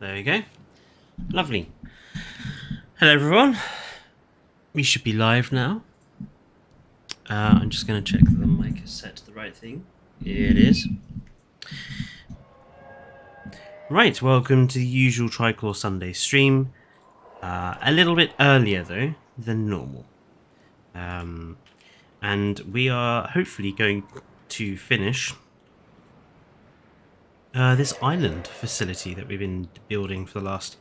There we go. Lovely. Hello everyone. We should be live now. I'm just going to check that the mic is set to the right thing. It is. Right, welcome to the usual Tricolor Sunday stream. A little bit earlier though than normal. And we are hopefully going to finish this island facility that we've been building for the last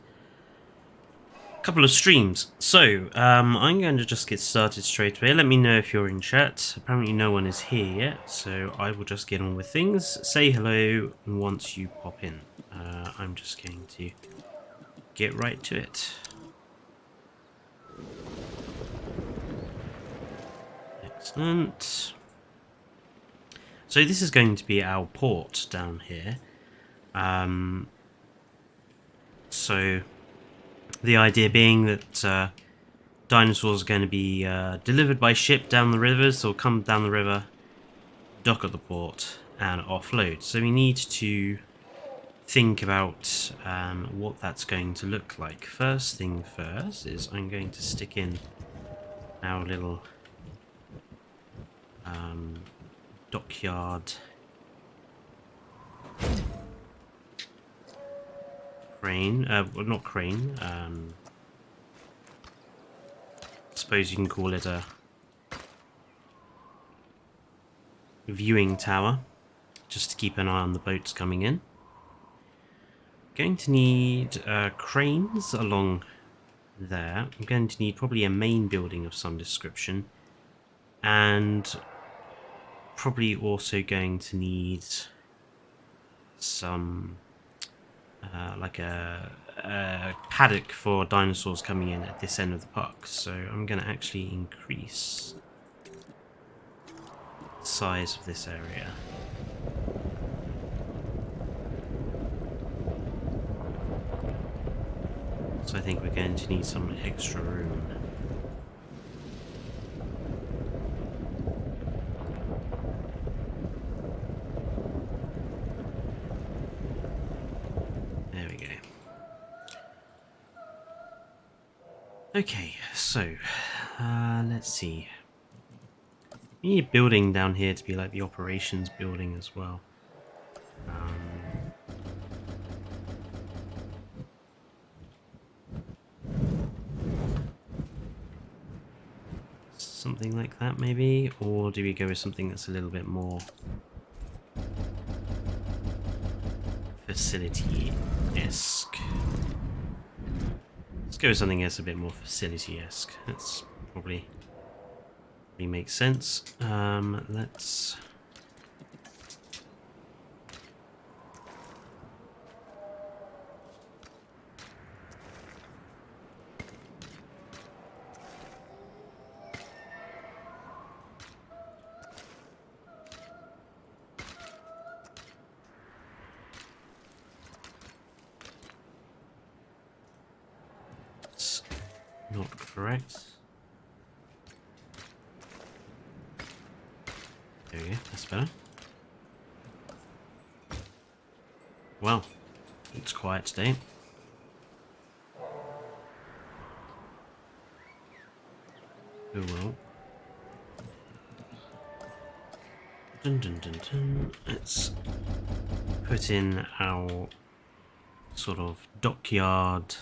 couple of streams. So I'm going to just get started straight away. Let me know if you're in chat. Apparently no one is here yet, so I will just get on with things. Say hello once you pop in. I'm just going to get right to it. Excellent. So this is going to be our port down here. So the idea being that dinosaurs are going to be delivered by ship down the rivers, or come down the river, dock at the port, and offload. So we need to think about what that's going to look like. First thing first is I'm going to stick in our little dockyard crane, well, not crane, I suppose you can call it a viewing tower, just to keep an eye on the boats coming in. Going to need cranes along there. I'm going to need probably a main building of some description, and probably also going to need some like a paddock for dinosaurs coming in at this end of the park. So I'm going to actually increase the size of this area. So I think we're going to need some extra room. There we go. Okay, so let's see. We need a building down here to be like the operations building as well. Something like that maybe, or do we go with something that's a little bit more facility-esque? Let's go with something that's a bit more facility-esque. That's probably makes sense. Let's not correct. There we go, that's better. Well, it's quiet today. Oh well. Dun dun dun dun. Let's put in our sort of dockyard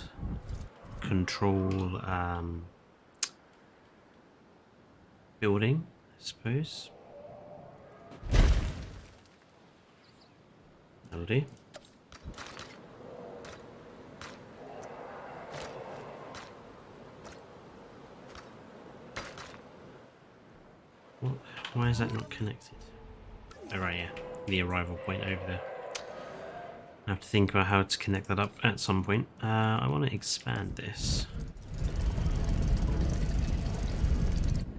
control building, I suppose. That'll do. What? Why is that not connected? Oh right, yeah, the arrival point over there. I have to think about how to connect that up at some point. I want to expand this.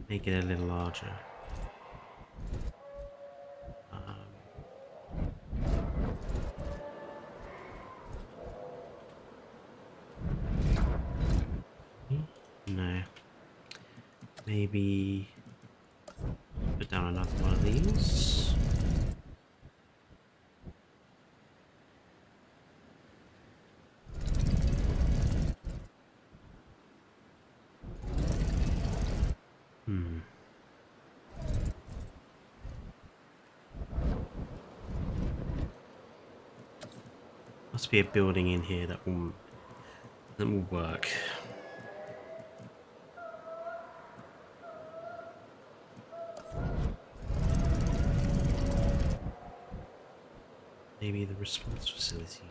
Make it a little larger. No. Maybe put down another one of these. must be a building in here that will work. Maybe the response facility.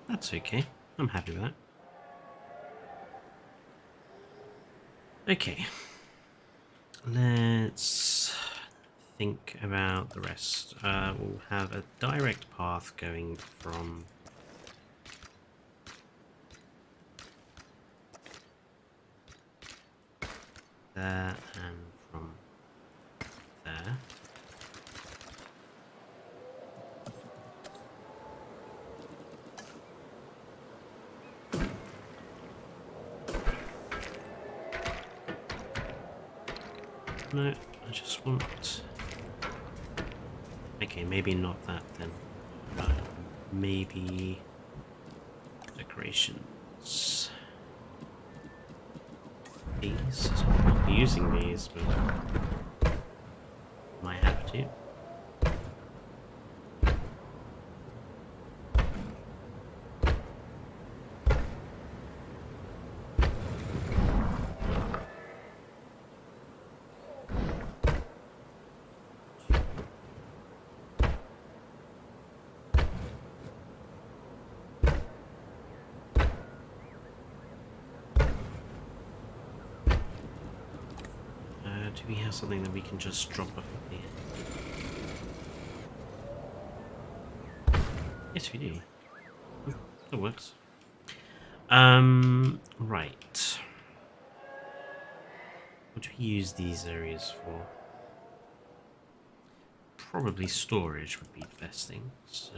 That's okay. I'm happy with that. Okay. Let's think about the rest. We'll have a direct path going from there and from there. No, I just want... Okay, maybe not that then. Maybe... decorations. These? I'm not using these, but... might have to. Do we have something that we can just drop off here? Yes, we do. Oh, that works. Right. What do we use these areas for? Probably storage would be the best thing. So...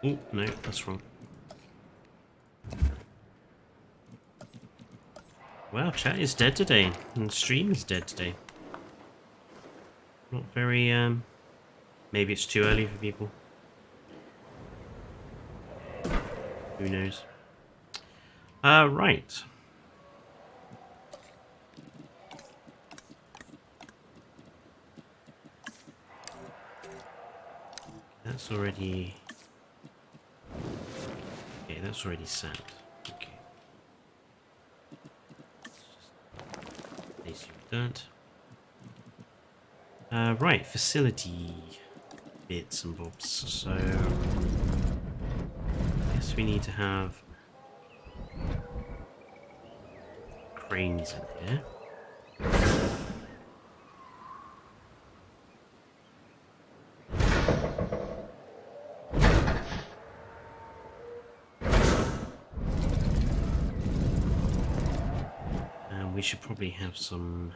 Oh, no, that's wrong. Wow, chat is dead today, and stream is dead today. Not very, maybe it's too early for people. Who knows? Right. That's already... Okay, that's already sent. Okay. Place you've done. Right, facility bits and bobs. So, I guess we need to have cranes in here. We should probably have some...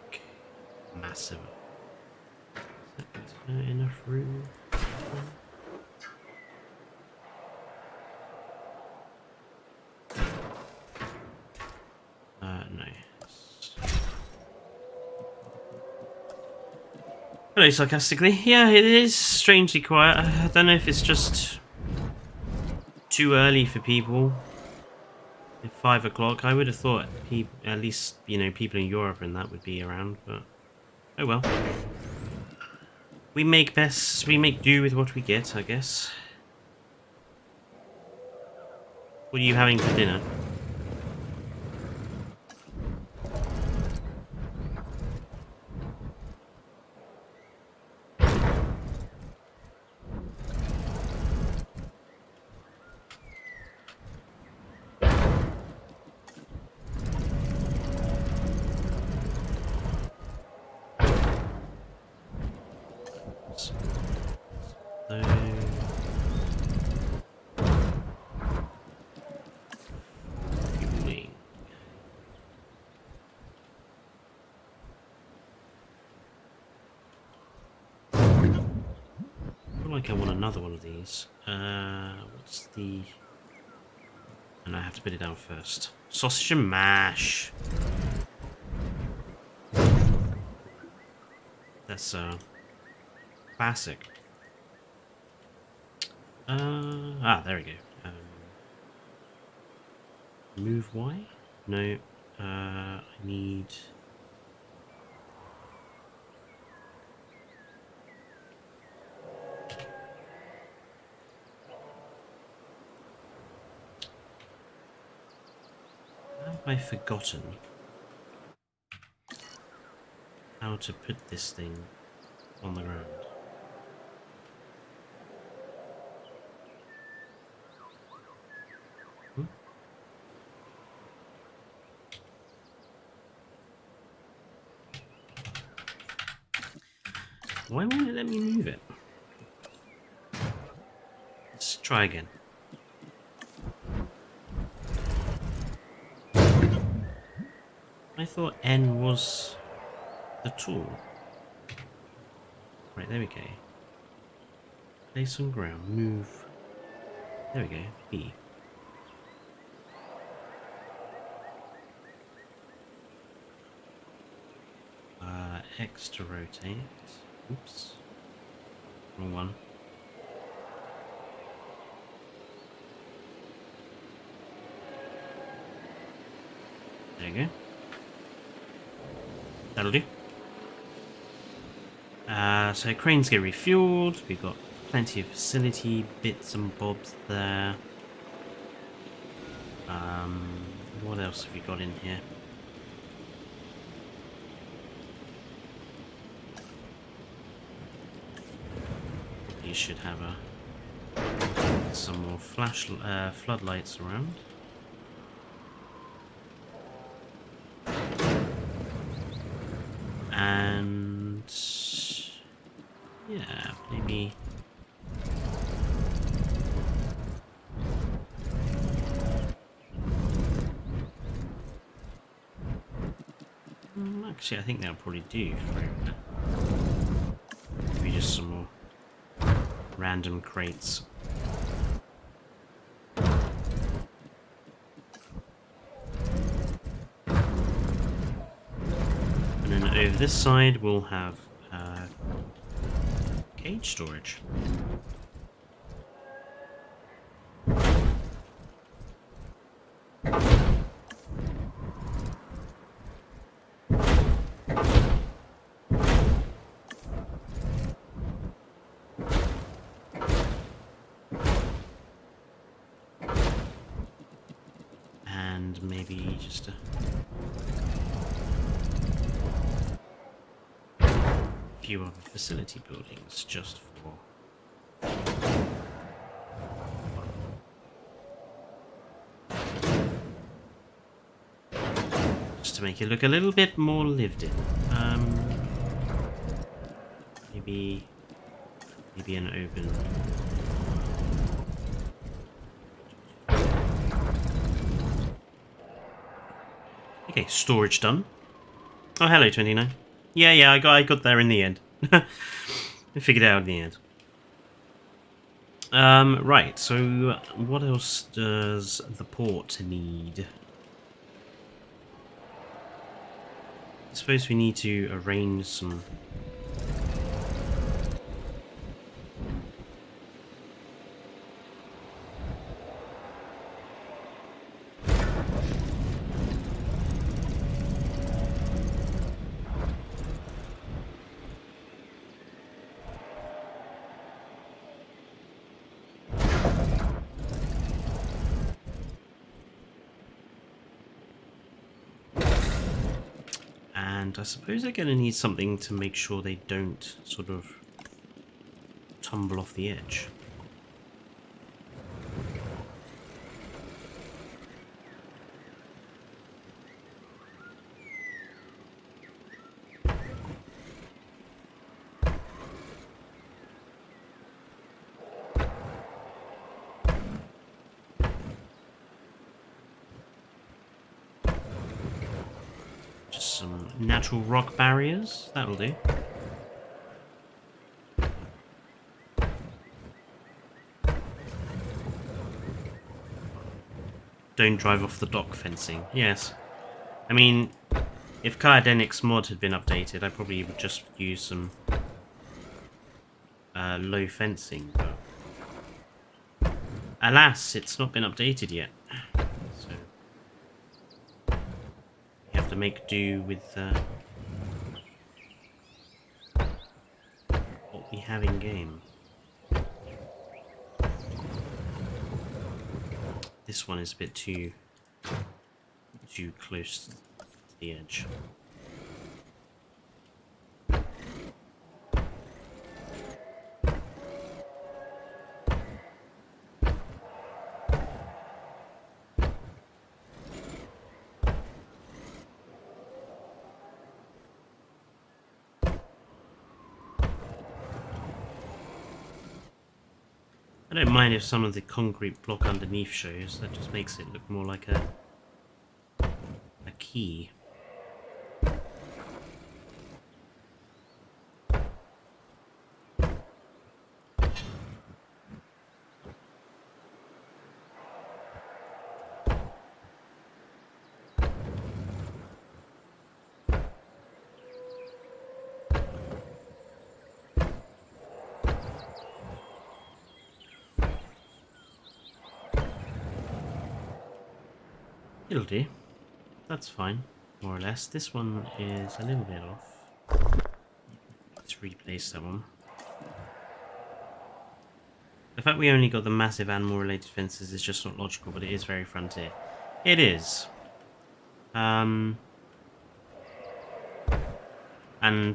Okay. Massive. Is that enough room? No. Hello, sarcastically. Yeah, it is strangely quiet. I don't know if it's just too early for people. At 5 o'clock, I would have thought at least, you know, people in Europe and that would be around, but oh well. We make do with what we get, I guess. What are you having for dinner? like I want another one of these. What's the... And I have to put it down first. Sausage and mash. That's classic. There we go. Move Y? No. I need... Have I forgotten how to put this thing on the ground? Why won't it let me move it? Let's try again. I thought N was the tool. Right, there we go. Place on ground, move. There we go, B. X to rotate. Oops. Wrong one. There you go. That'll do. So cranes get refueled. We've got plenty of facility bits and bobs there. What else have we got in here? You should have some more floodlights around. And yeah, maybe actually I think that'll probably do for it. Maybe just some more random crates. And then over this side we'll have cage storage. And maybe just a few other facility buildings just for to make it look a little bit more lived in. Maybe an open. Okay, storage done. Oh, hello, 29. Yeah, I got there in the end. I figured it out in the end. Right, so what else does the port need? I suppose we need to arrange some... And I suppose they're going to need something to make sure they don't sort of tumble off the edge. Some natural rock barriers, that'll do. don't drive off the dock fencing. Yes. I mean, if Kaedenic's mod had been updated, I probably would just use some low fencing, but alas, it's not been updated yet. So you have to make do with what we have in game. This one is a bit too close to the edge. I don't mind if some of the concrete block underneath shows, that just makes it look more like a key. It'll do. That's fine, more or less. This one is a little bit off. Let's replace that one. The fact we only got the massive animal-related fences is just not logical, but it is very Frontier. It is. And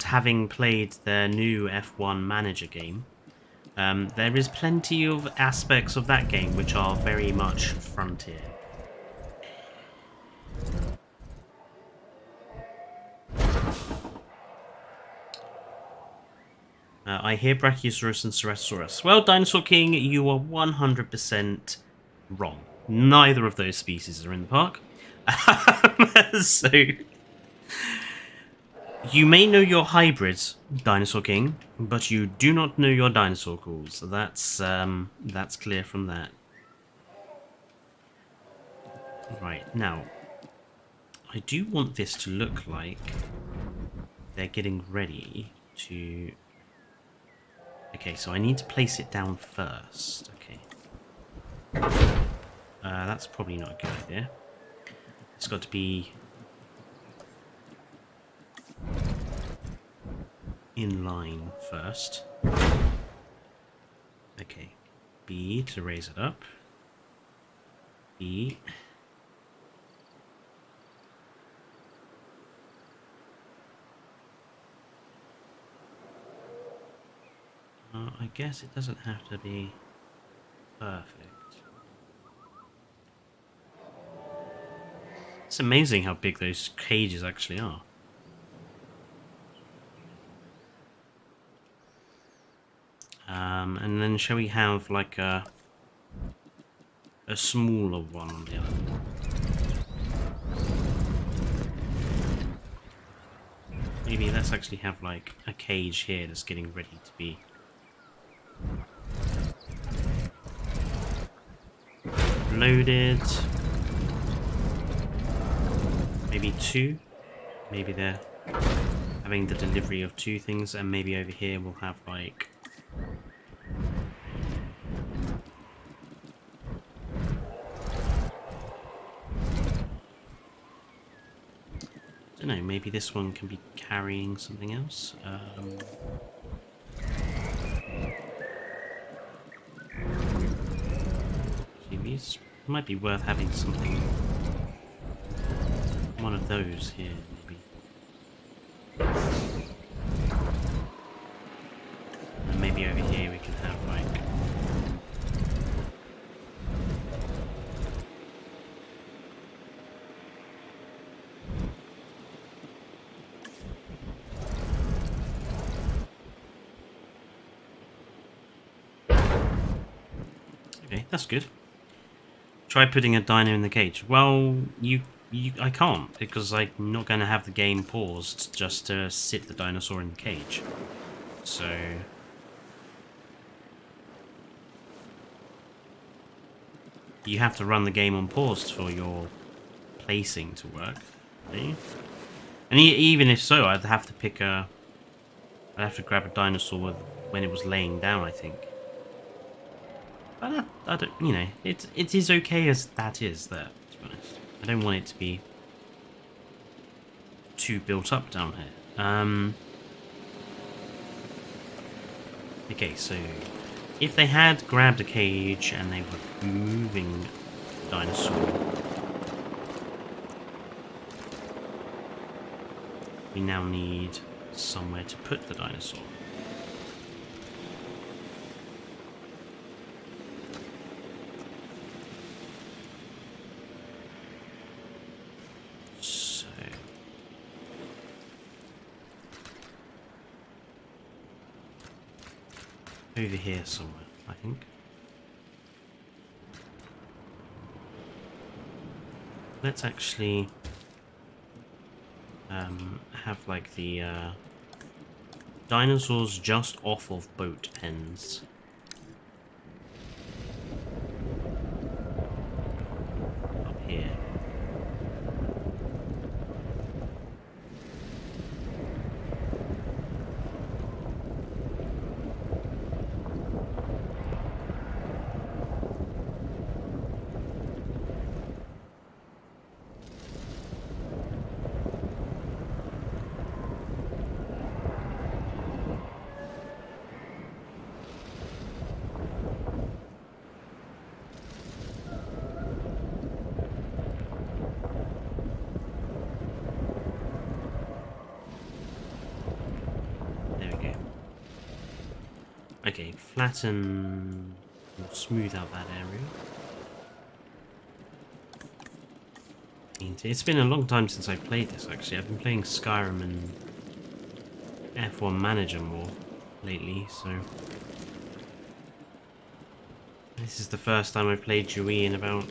having played their new F1 Manager game, there is plenty of aspects of that game which are very much Frontier. I hear Brachiosaurus and Ceratosaurus. Well, Dinosaur King, you are 100% wrong. Neither of those species are in the park. So, you may know your hybrids, Dinosaur King, but you do not know your dinosaur calls. That's clear from that. Right, now, I do want this to look like they're getting ready to... Okay, so I need to place it down first. Okay. That's probably not a good idea. It's got to be in line first. Okay. B to raise it up. B. I guess it doesn't have to be perfect. It's amazing how big those cages actually are. And then shall we have like a smaller one on the other? Maybe let's actually have like a cage here that's getting ready to be loaded. Maybe two. Maybe they're having the delivery of two things, and maybe over here we'll have like I don't know, maybe this one can be carrying something else. These might be worth having something. One of those here, maybe. And maybe over here we can have like okay, that's good. Try putting a dino in the cage. Well, I can't, because I'm not going to have the game paused just to sit the dinosaur in the cage. So... you have to run the game on pause for your placing to work. See? And even if so, I'd have to pick a... I'd have to grab a dinosaur when it was laying down, I think. But I don't, you know, it is okay as that is there, to be honest. I don't want it to be too built up down here. Okay, so if they had grabbed a cage and they were moving the dinosaur, we now need somewhere to put the dinosaur. So over here somewhere, I think. Let's actually have like the dinosaurs just off of boat pens. Up here. Okay, flatten or smooth out that area. It's been a long time since I played this, actually. I've been playing Skyrim and F1 Manager more lately, so... This is the first time I've played JWE in about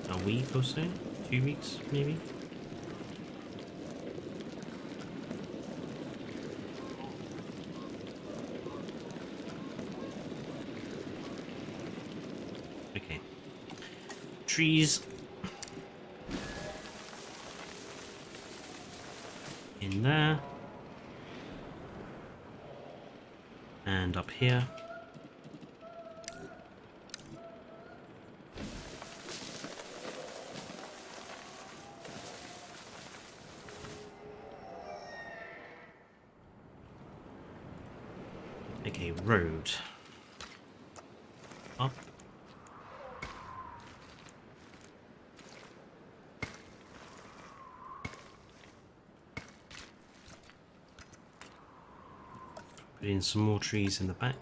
a week or so? 2 weeks, maybe? Okay. Trees. In there. And up here. Okay, road. Up. Put in some more trees in the back.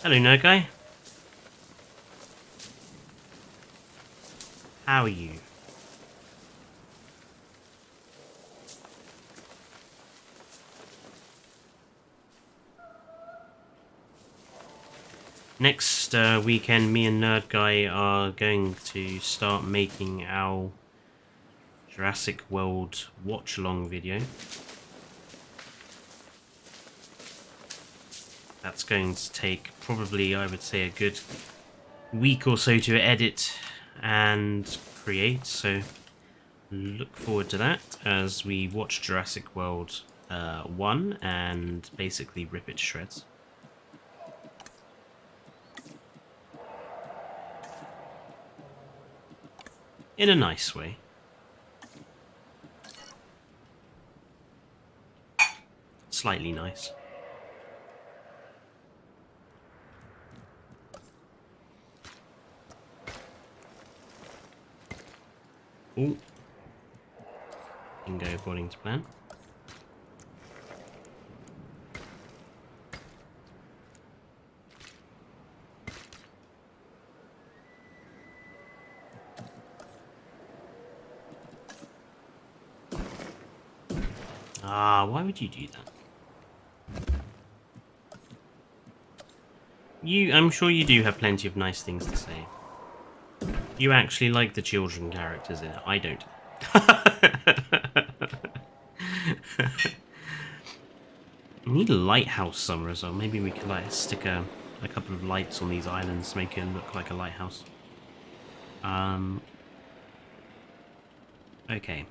Hello, nerd guy. How are you? Next weekend, me and Nerd Guy are going to start making our Jurassic World watch-along video. That's going to take probably, I would say, a good week or so to edit and create, so look forward to that as we watch Jurassic World 1 and basically rip it to shreds. In a nice way. Slightly nice. Ooh. Didn't go according to plan. Ah, why would you do that? I'm sure you do have plenty of nice things to say. You actually like the children characters in it. I don't. We need a lighthouse somewhere as well. Maybe we could like stick a a couple of lights on these islands to make it look like a lighthouse. Okay.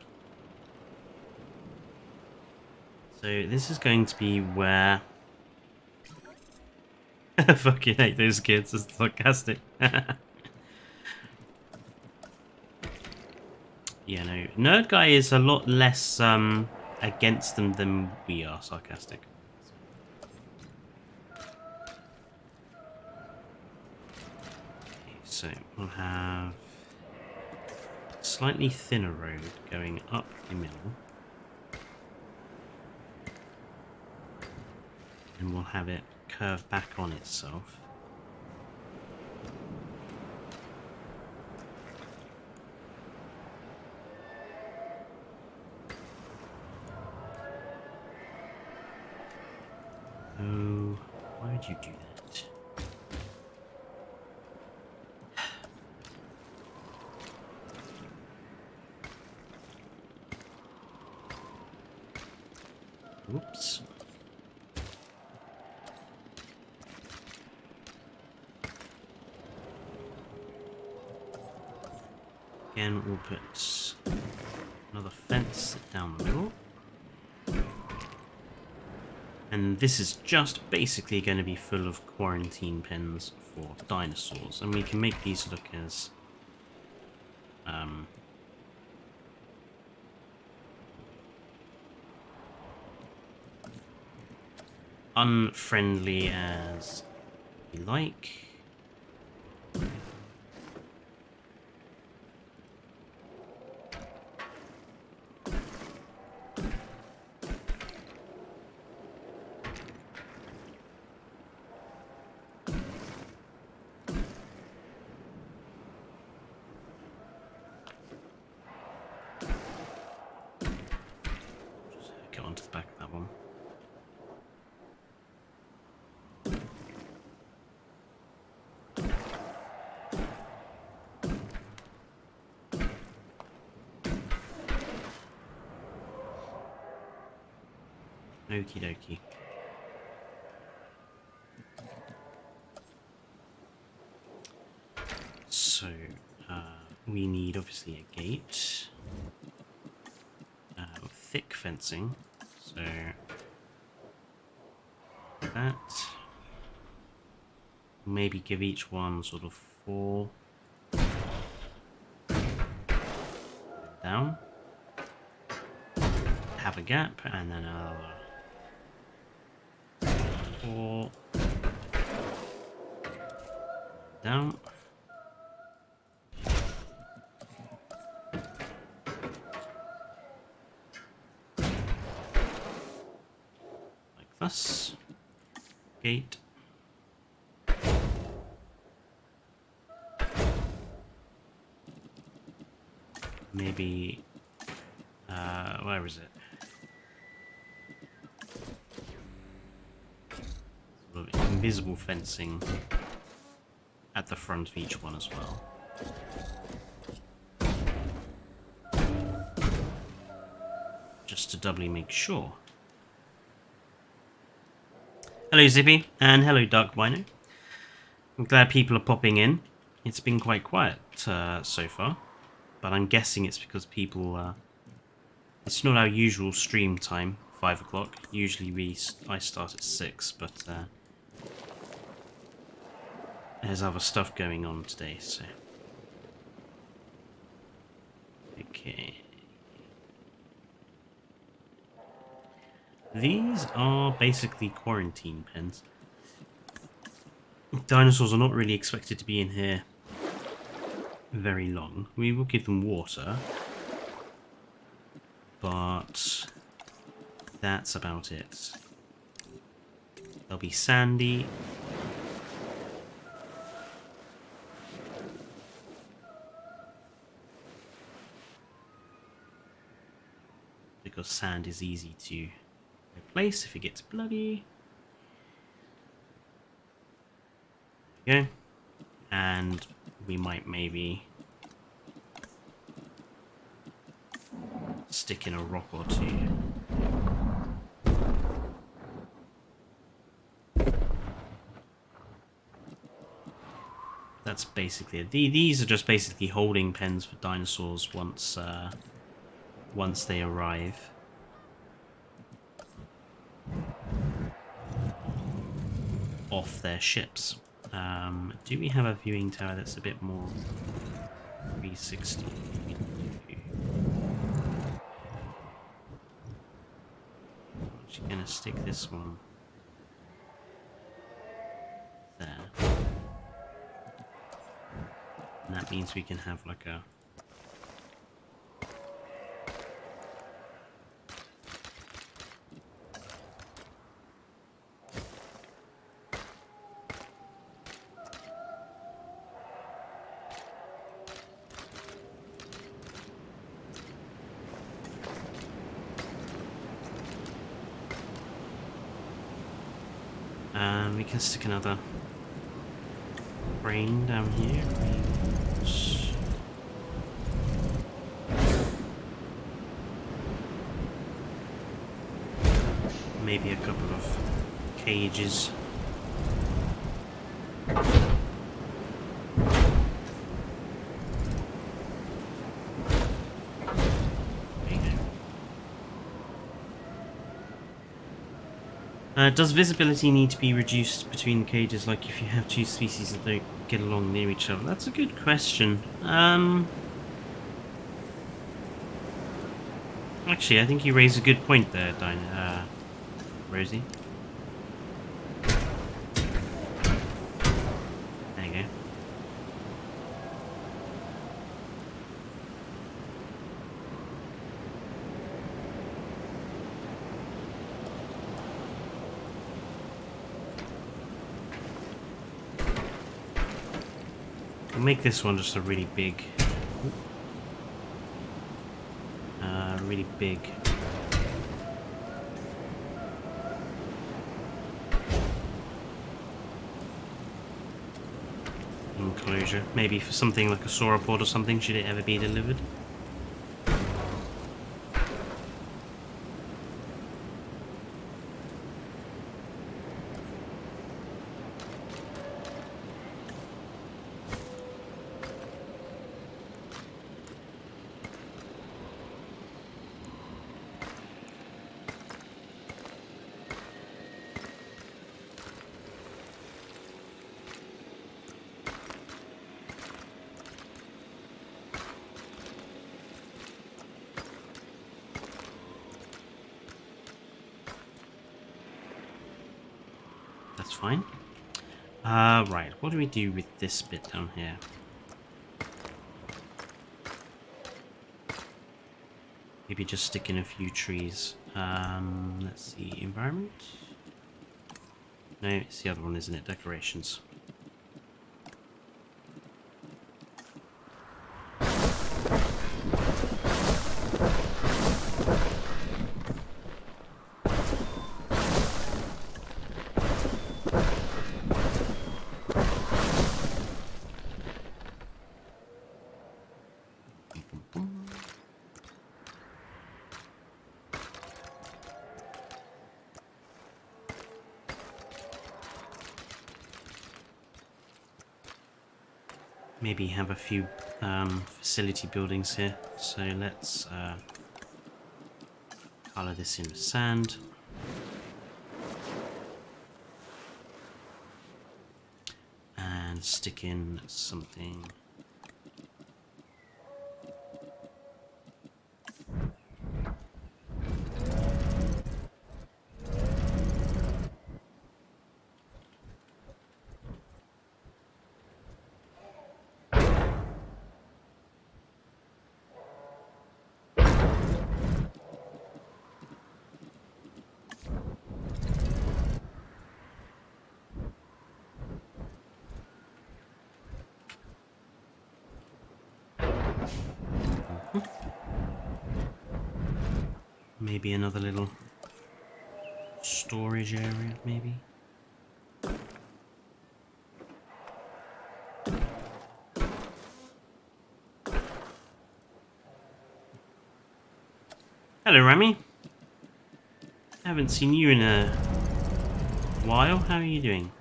So this is going to be where... I fucking hate those kids, it's sarcastic. Yeah, no. Nerd Guy is a lot less against them than we are sarcastic. Okay, so we'll have a slightly thinner road going up the middle. And we'll have it curve back on itself. Oh, why would you do that? Oops. Again, we'll put another fence down the middle. And this is just basically going to be full of quarantine pens for dinosaurs. And we can make these look as unfriendly as we like. Get onto the back of that one. Okie dokie. So, we need obviously a gate. Thick fencing. So, that. Maybe give each one sort of 4. Down. Have a gap, and then another 4 down. Like this. Gate. Maybe where is it? Sort of invisible fencing at the front of each one as well. Just to doubly make sure. Hello Zippy, and hello Dark Wino. I'm glad people are popping in. It's been quite quiet so far, but I'm guessing it's because people... it's not our usual stream time, 5 o'clock. Usually I start at 6, but there's other stuff going on today, so... Okay. These are basically quarantine pens. Dinosaurs are not really expected to be in here very long. We will give them water, but that's about it. They'll be sandy. Because sand is easy to replace if it gets bloody. There we go. And we might maybe stick in a rock or two. basically these are just basically holding pens for dinosaurs once they arrive. Off their ships. Do we have a viewing tower that's a bit more 360? I'm actually gonna stick this one there. And that means we can have like a we can stick another brain down here. Maybe a couple of cages. Does visibility need to be reduced between the cages, like if you have two species that don't get along near each other? That's a good question. Actually, I think you raise a good point there, Rosie. There you go. We'll make this one just a really big enclosure. Maybe for something like a sauropod or something, should it ever be delivered. That's fine. Right, what do we do with this bit down here? Maybe just stick in a few trees. Let's see, environment? No, it's the other one, isn't it? Decorations. Maybe have a few facility buildings here. So let's color this in with sand. And stick in something. Maybe another little storage area, maybe. Hello, Rami. I haven't seen you in a while. How are you doing?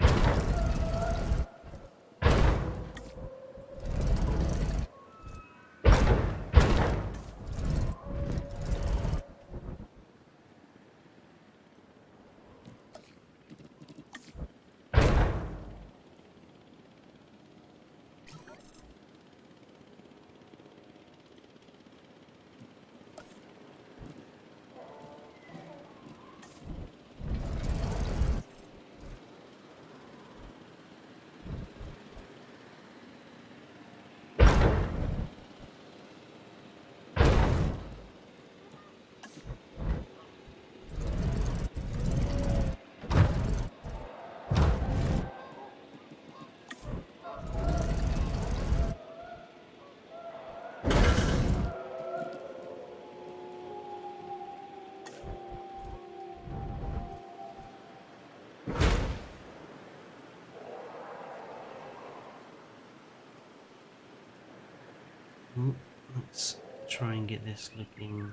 Ooh, let's try and get this looking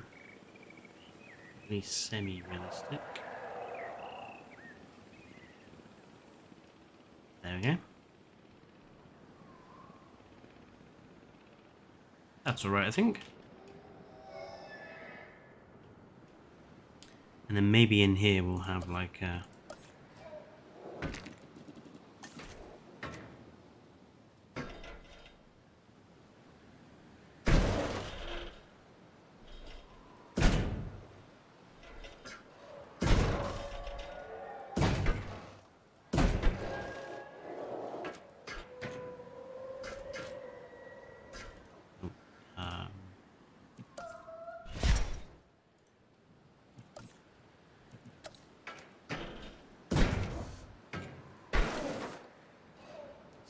at least semi-realistic. There we go. That's alright, I think. And then maybe in here we'll have like a...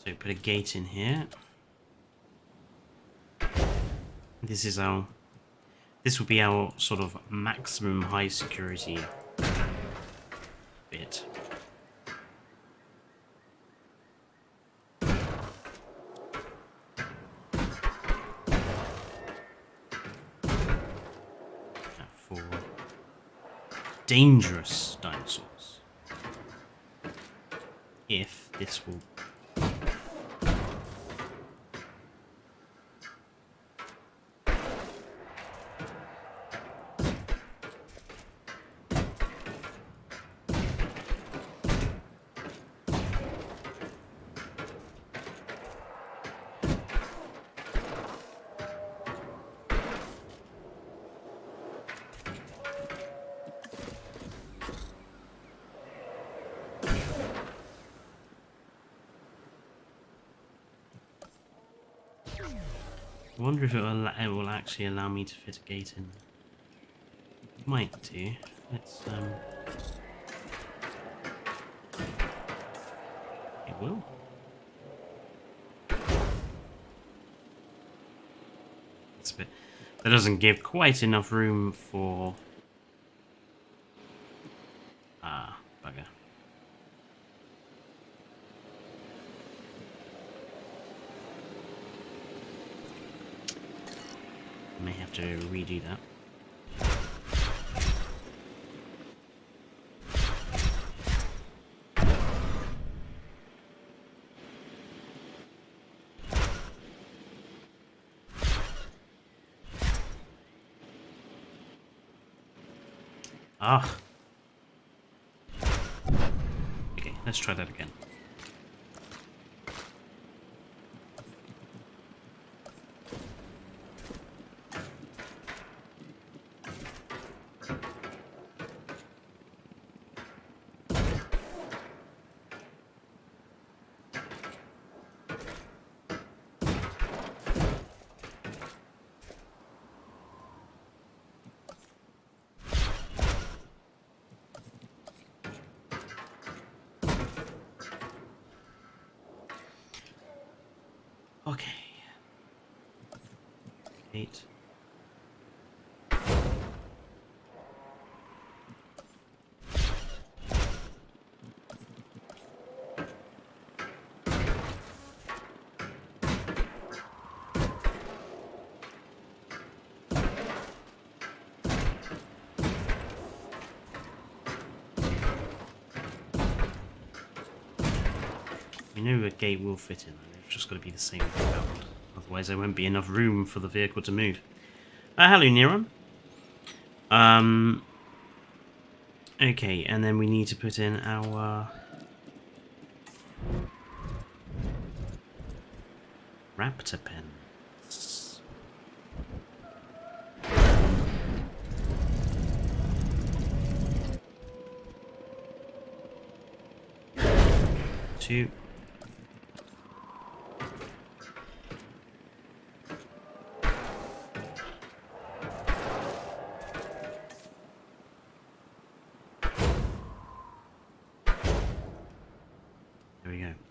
So put a gate in here. This is our... This will be our sort of maximum high security bit. For dangerous dinosaurs. If this will... I wonder if it will actually allow me to fit a gate in. It might do. Let's it will. It's a bit... That doesn't give quite enough room for... Ah, bugger. May have to redo that. Ah. Okay, let's try that again. Okay. 8. We know a gate will fit in. It's just got to be the same throughout. Otherwise there won't be enough room for the vehicle to move. Hello, Neron. Okay, and then we need to put in our Raptor Pens. Two.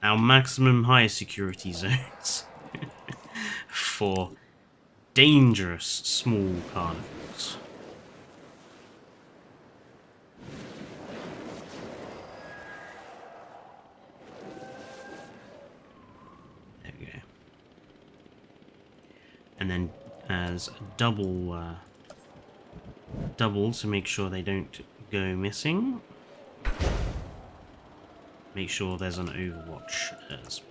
Our maximum high security zones for dangerous small carnivores. There we go. and then as double to make sure they don't go missing. Make sure there's an overwatch as well.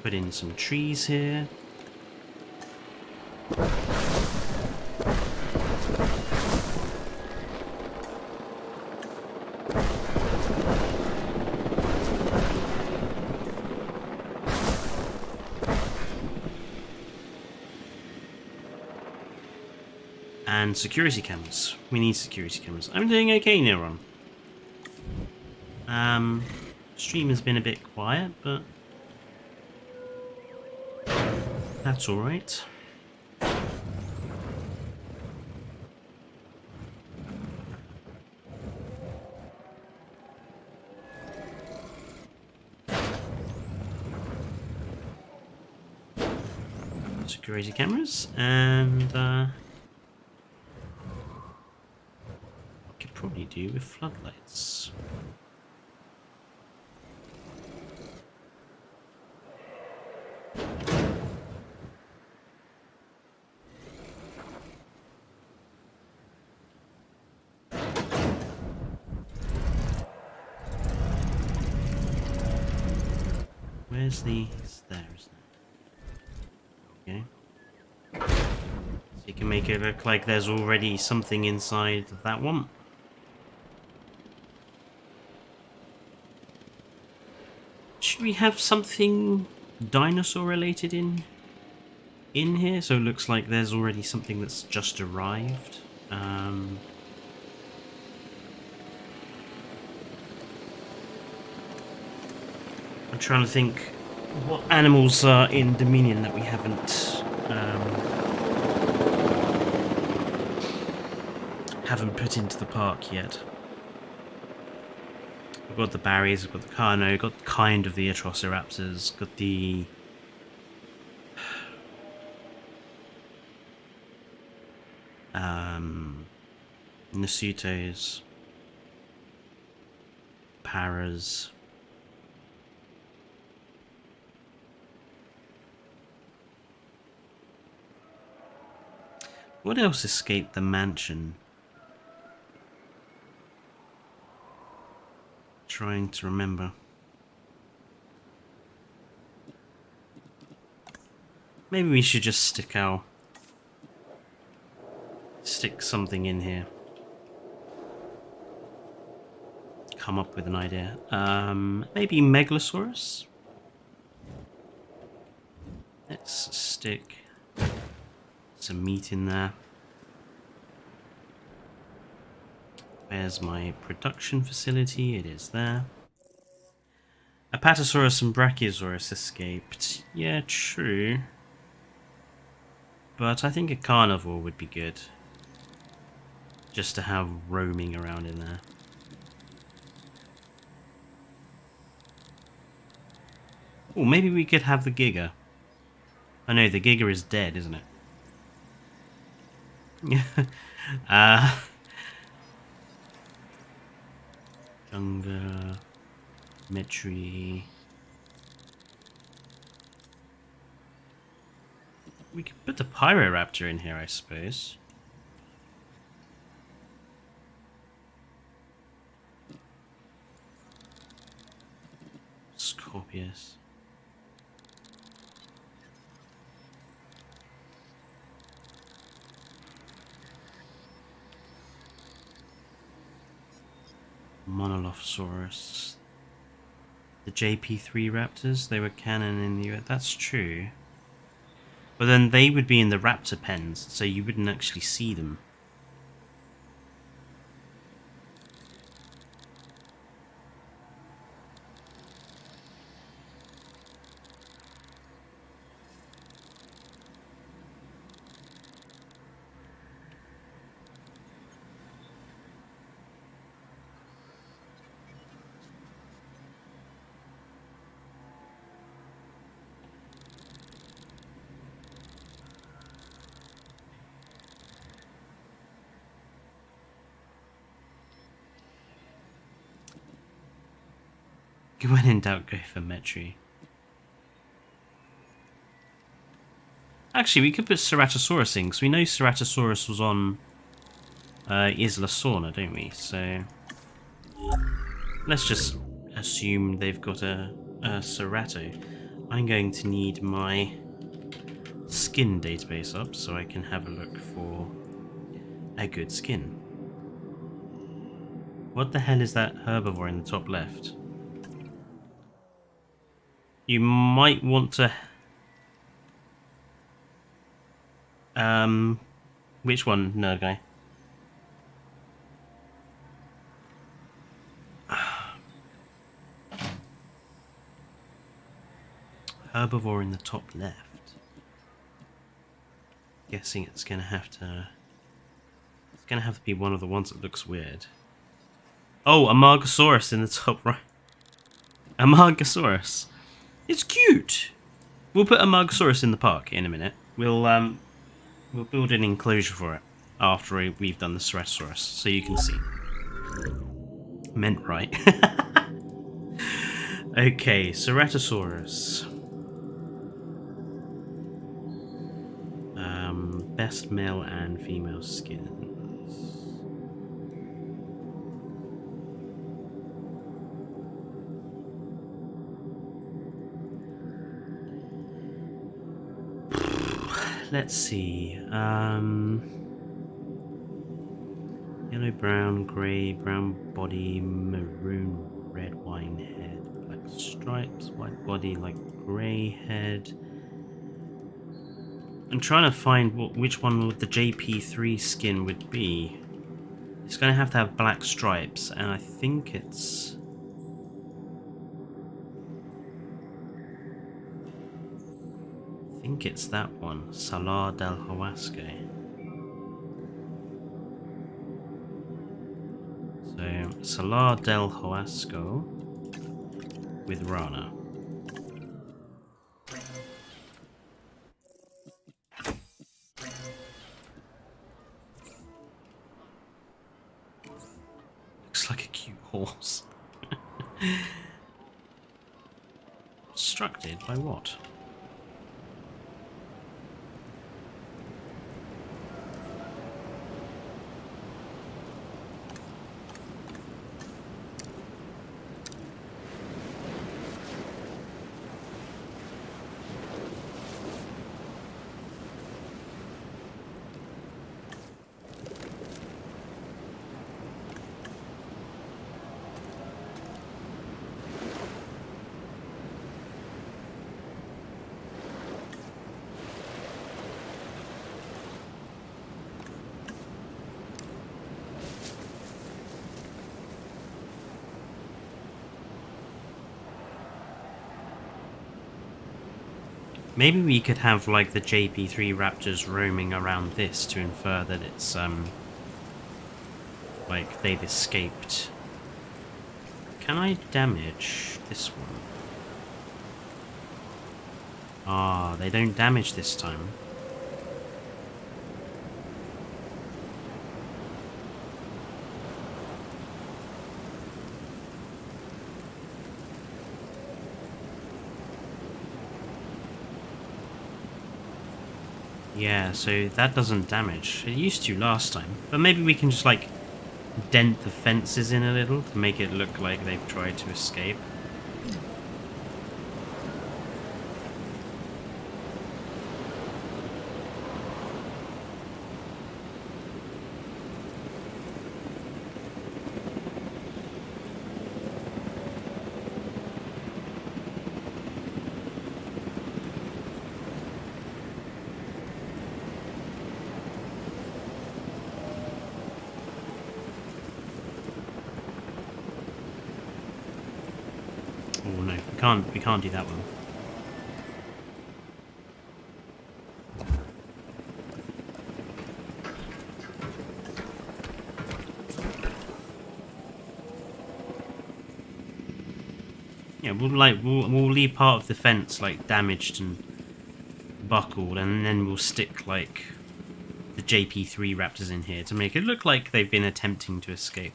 Put in some trees here. And security cameras. We need security cameras. I'm doing okay, Neuron. Stream has been a bit quiet, but that's alright. Security cameras, and could probably do with floodlights. Where's the... It's there, isn't it? Okay. So you can make it look like there's already something inside of that one. Should we have something dinosaur related in here? So it looks like there's already something that's just arrived. I'm trying to think what animals are in Dominion that we haven't put into the park yet. We've got the barriers, we've got the Carno, got kind of the Atrociraptors, got the Nasutos, Paras. What else escaped the mansion? Trying to remember. Maybe we should just stick something in here. Come up with an idea. Maybe Megalosaurus? Let's stick some meat in there. Where's my production facility? It is there. Apatosaurus and Brachiosaurus escaped. Yeah, true. But I think a carnivore would be good. Just to have roaming around in there. Oh, maybe we could have the Giga. Oh no, the Giga is dead, isn't it? Junga, Metri. We could put the Pyroraptor in here, I suppose. Scorpius. Monolophosaurus. The JP3 raptors, they were canon in the US. That's true. But then they would be in the Raptor Pens, so you wouldn't actually see them. When in doubt, go for Metri. Actually, we could put Ceratosaurus in, because we know Ceratosaurus was on Isla Sorna, don't we? So let's just assume they've got a Cerato. I'm going to need my skin database up so I can have a look for a good skin. What the hell is that herbivore in the top left? You might want to... which one, nerd guy? Herbivore in the top left. Guessing it's gonna have to... It's gonna have to be one of the ones that looks weird. Oh, a Margosaurus in the top right. A Margosaurus. It's cute! We'll put a Margosaurus in the park in a minute. We'll build an enclosure for it after we've done the Ceratosaurus, so you can see. Meant right. Okay, Ceratosaurus. Best male and female skins. Let's see. Yellow, brown, grey, brown body, maroon, red wine head, black stripes, white body, like grey head. I'm trying to find which one with the JP3 skin would be. It's going to have black stripes, and I think it's... that one, Salar del Huasco. So, Salar del Huasco with Rana. Looks like a cute horse. Obstructed by what? Maybe we could have like the JP3 raptors roaming around this to infer that it's like they've escaped. Can I damage this one? Ah, they don't damage this time. Yeah, so that doesn't damage. It used to last time. But maybe we can just, like, dent the fences in a little to make it look like they've tried to escape. Oh no, we can't do that one. Yeah, we'll leave part of the fence like damaged and buckled, and then we'll stick like the JP3 raptors in here to make it look like they've been attempting to escape.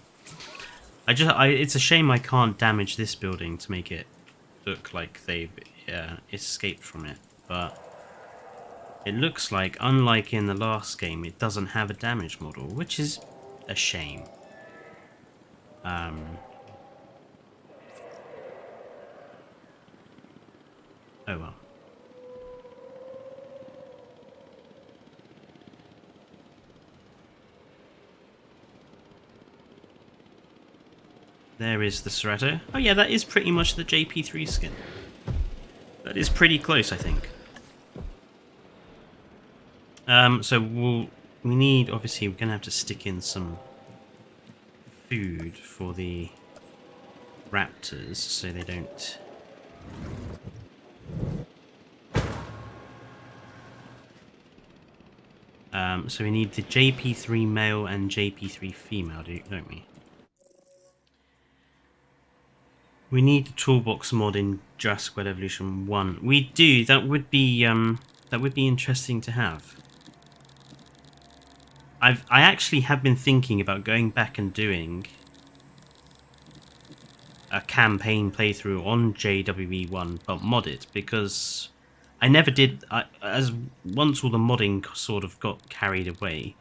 It's a shame I can't damage this building to make it look like they've escaped from it, but it looks like, unlike in the last game, it doesn't have a damage model, which is a shame. Oh well. There is the Cerato. Oh yeah, that is pretty much the JP3 skin. That is pretty close, I think. So we need, obviously, we're gonna have to stick in some food for the raptors so they don't. So we need the JP3 male and JP3 female, don't we? We need the toolbox mod in Jurassic World Evolution 1. We do. That would be interesting to have. I actually have been thinking about going back and doing a campaign playthrough on JWE1, but modded, because I never did. As once all the modding sort of got carried away,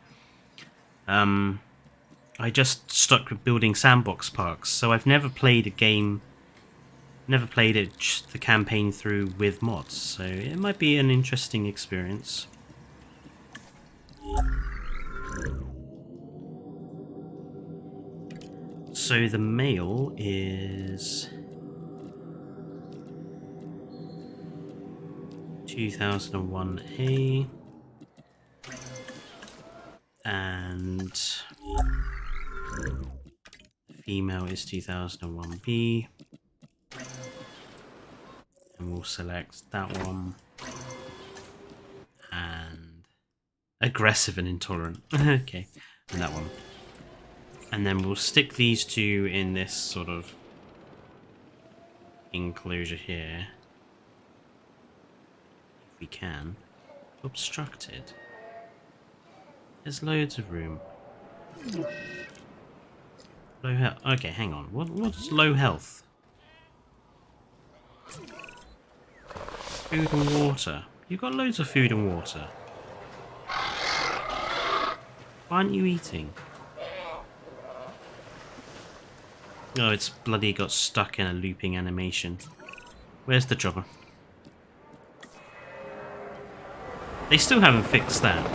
I just stuck with building sandbox parks. So I've never played a game. Never played it, the campaign through with mods, so it might be an interesting experience. So the male is 2001A, and female is 2001B. And we'll select that one. And aggressive and intolerant. Okay. And that one. And then we'll stick these two in this sort of enclosure here. If we can. Obstructed. There's loads of room. Low health. Okay, hang on. What's low health? Food and water. You've got loads of food and water. Why aren't you eating? Oh, it's bloody got stuck in a looping animation. Where's the chopper? They still haven't fixed that.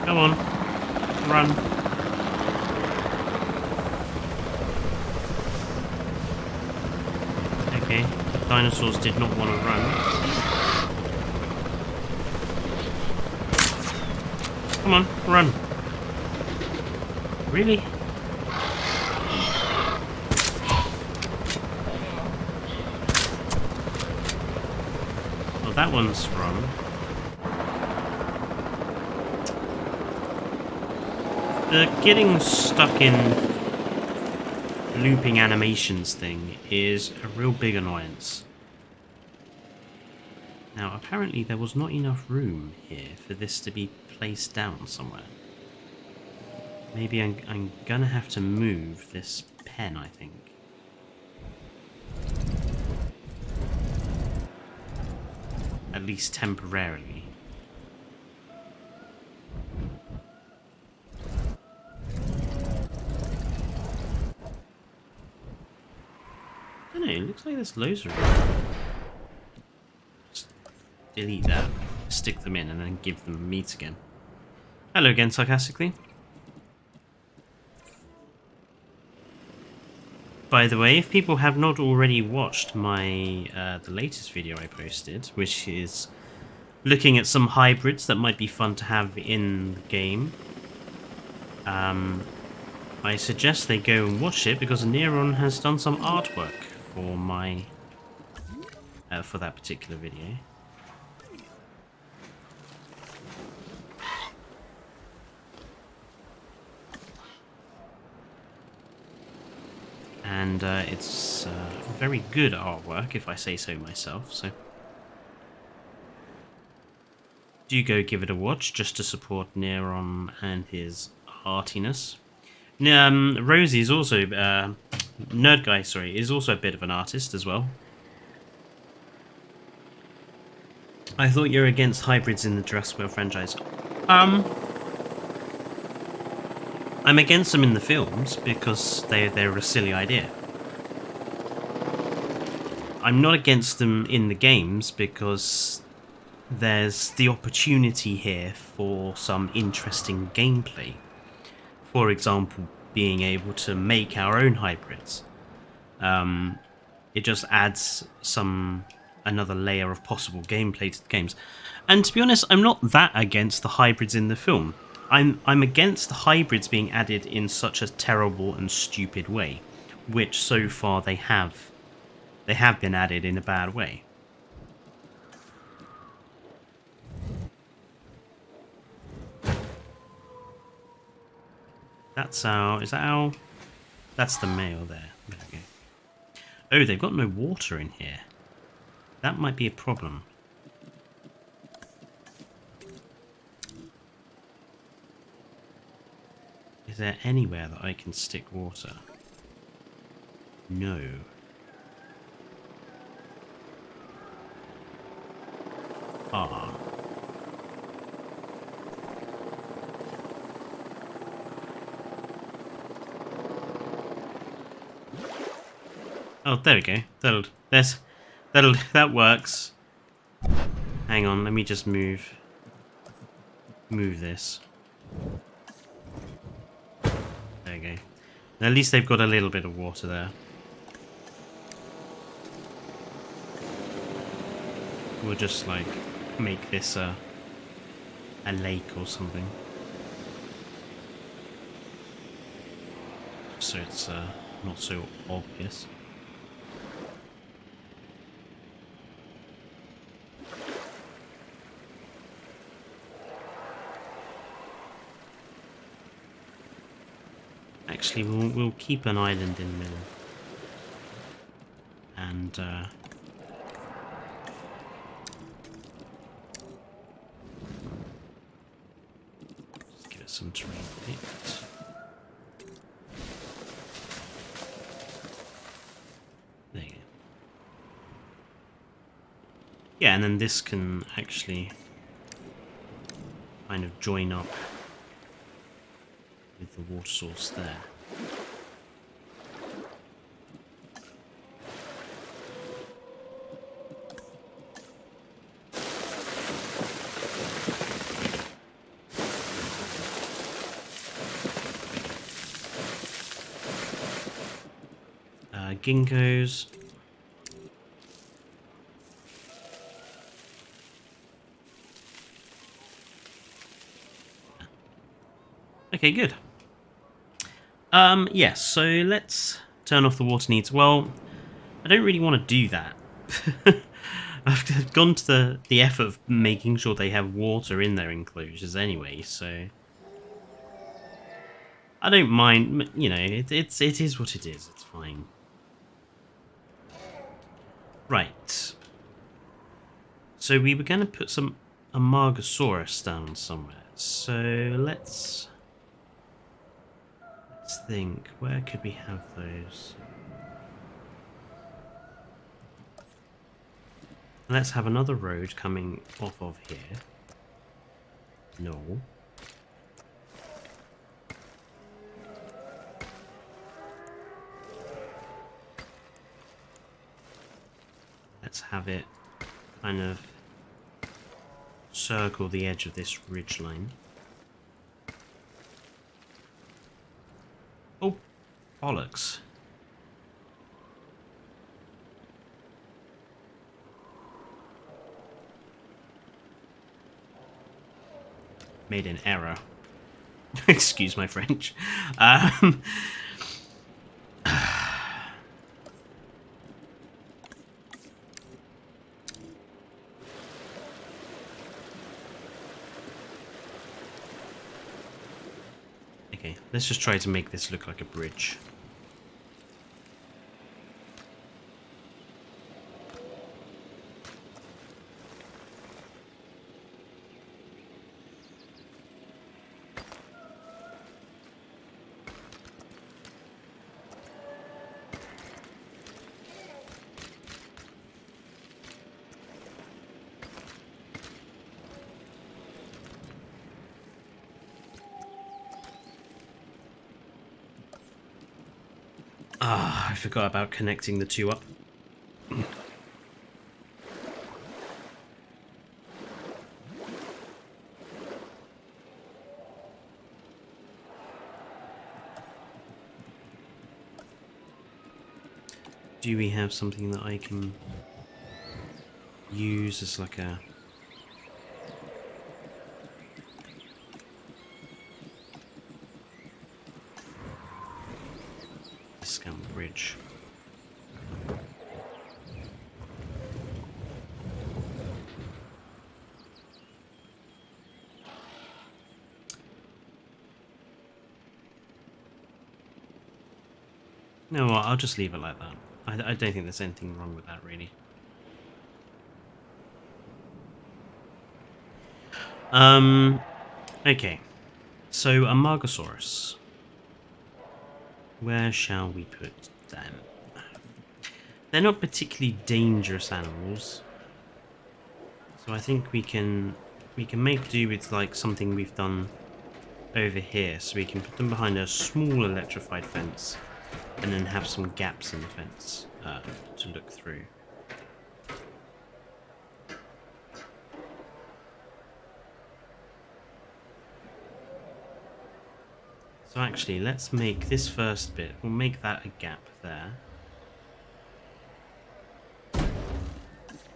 Come on, run. Okay, the dinosaurs did not want to run. Come on, run. Really? Well, that one's run. The getting stuck in looping animations thing is a real big annoyance. Now, apparently there was not enough room here for this to be placed down somewhere. Maybe I'm gonna have to move this pen, I think. At least temporarily. I don't know, it looks like there's loads of room. Just delete that, stick them in, and then give them meat again. Hello again, sarcastically. By the way, if people have not already watched my the latest video I posted, which is looking at some hybrids that might be fun to have in the game, I suggest they go and watch it because Neron has done some artwork for my for that particular video. And and it's very good artwork, if I say so myself. So do go give it a watch just to support Neron and his artiness. Rosie is also Nerd Guy, sorry, is also a bit of an artist as well. I thought you were against hybrids in the Jurassic World franchise. I'm against them in the films because they're a silly idea. I'm not against them in the games because there's the opportunity here for some interesting gameplay. For example, being able to make our own hybrids. It just adds another layer of possible gameplay to the games. And to be honest, I'm not that against the hybrids in the film. I'm against the hybrids being added in such a terrible and stupid way, which so far they have been added in a bad way. That's that's the male there. There we go. Oh, they've got no water in here. That might be a problem. Is there anywhere that I can stick water? No. Ah. Oh, there we go. That works. Hang on, let me just move this. There we go. At least they've got a little bit of water there. We'll just like make this a lake or something, so it's not so obvious. Actually, we'll keep an island in the middle, and just give it some terrain picked. There you go. Yeah, and then this can actually kind of join up with the water source there. Ginkgos. Okay, good. Yes, so let's turn off the water needs. Well, I don't really want to do that. I've gone to the effort of making sure they have water in their enclosures anyway, so I don't mind. You know, it is what it is. It's fine. Right. So we were going to put some Amargasaurus down somewhere. So let's think. Where could we have those? Let's have another road coming off of here. No. Let's have it kind of circle the edge of this ridgeline. Oh, bollocks. Made an error. Excuse my French. Okay, let's just try to make this look like a bridge. I forgot about connecting the two up. Do we have something that I can use as like a... discount bridge? No, I'll just leave it like that. I don't think there's anything wrong with that, really. Okay. So, a Margosaurus. Where shall we put them? They're not particularly dangerous animals. So I think we can make do with like something we've done over here. So we can put them behind a small electrified fence. And then have some gaps in the fence to look through. So actually, let's make this first bit, we'll make that a gap there.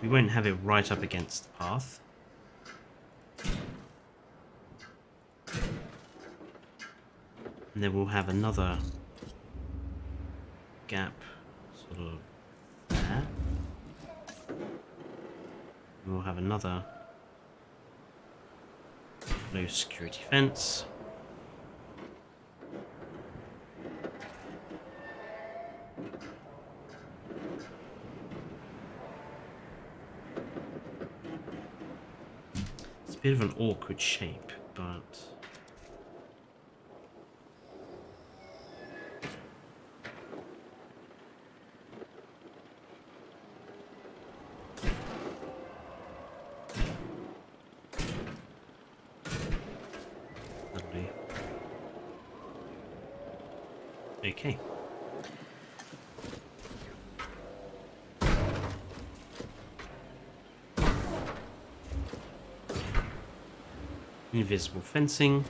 We won't have it right up against the path. And then we'll have another gap sort of there. And we'll have another low security fence. It's a bit of an awkward shape, but okay. Invisible fencing.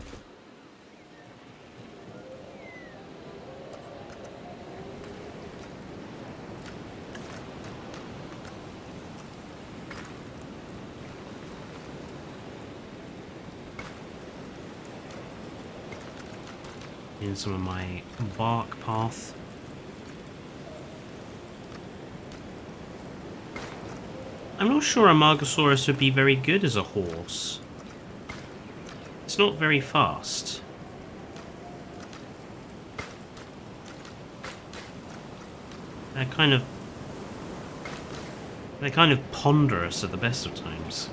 In some of my bark path. I'm not sure a Margosaurus would be very good as a horse. It's not very fast. They're kind of ponderous at the best of times.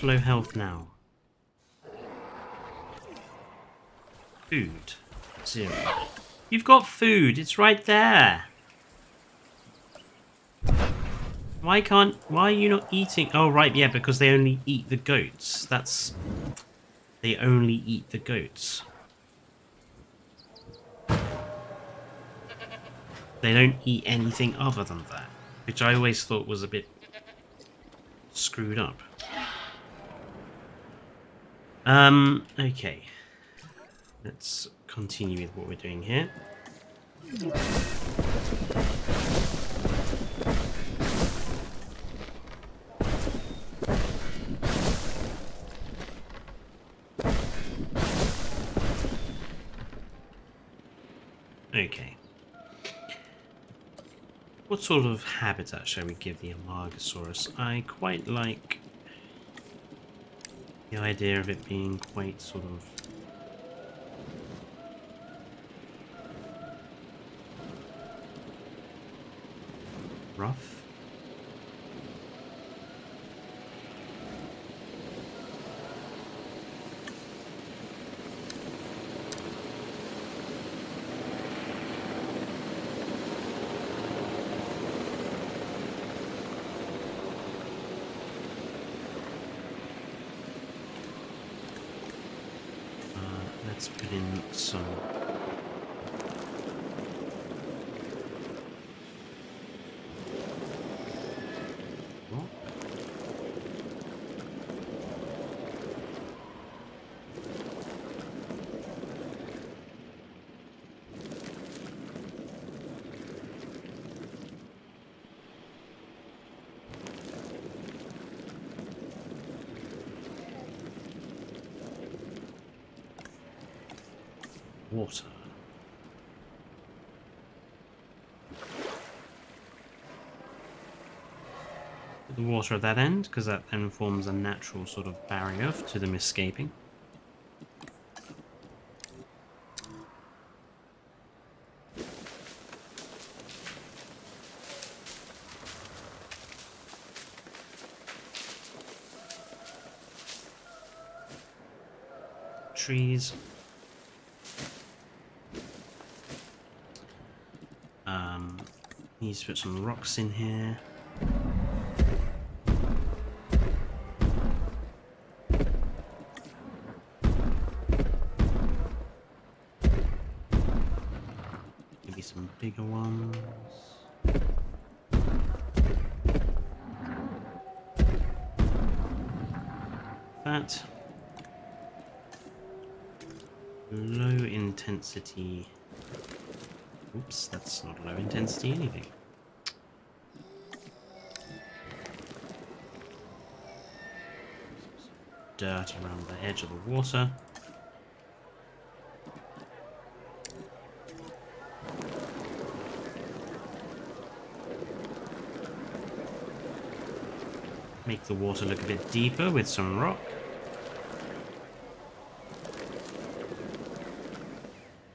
Low health now. Food. 0. You've got food. It's right there. Why are you not eating? Oh, right. Yeah, because they only eat the goats. They only eat the goats. They don't eat anything other than that, which I always thought was a bit screwed up. Okay. Let's continue with what we're doing here. Okay. What sort of habitat shall we give the Amargasaurus? I quite like the idea of it being quite sort of rough. Let's put in some rock. Water. Put the water at that end, because that then forms a natural sort of barrier to them escaping. Trees. Need to put some rocks in here. Maybe some bigger ones. That. Low intensity. Oops, that's not low intensity anything. Dirt around the edge of the water. Make the water look a bit deeper with some rock.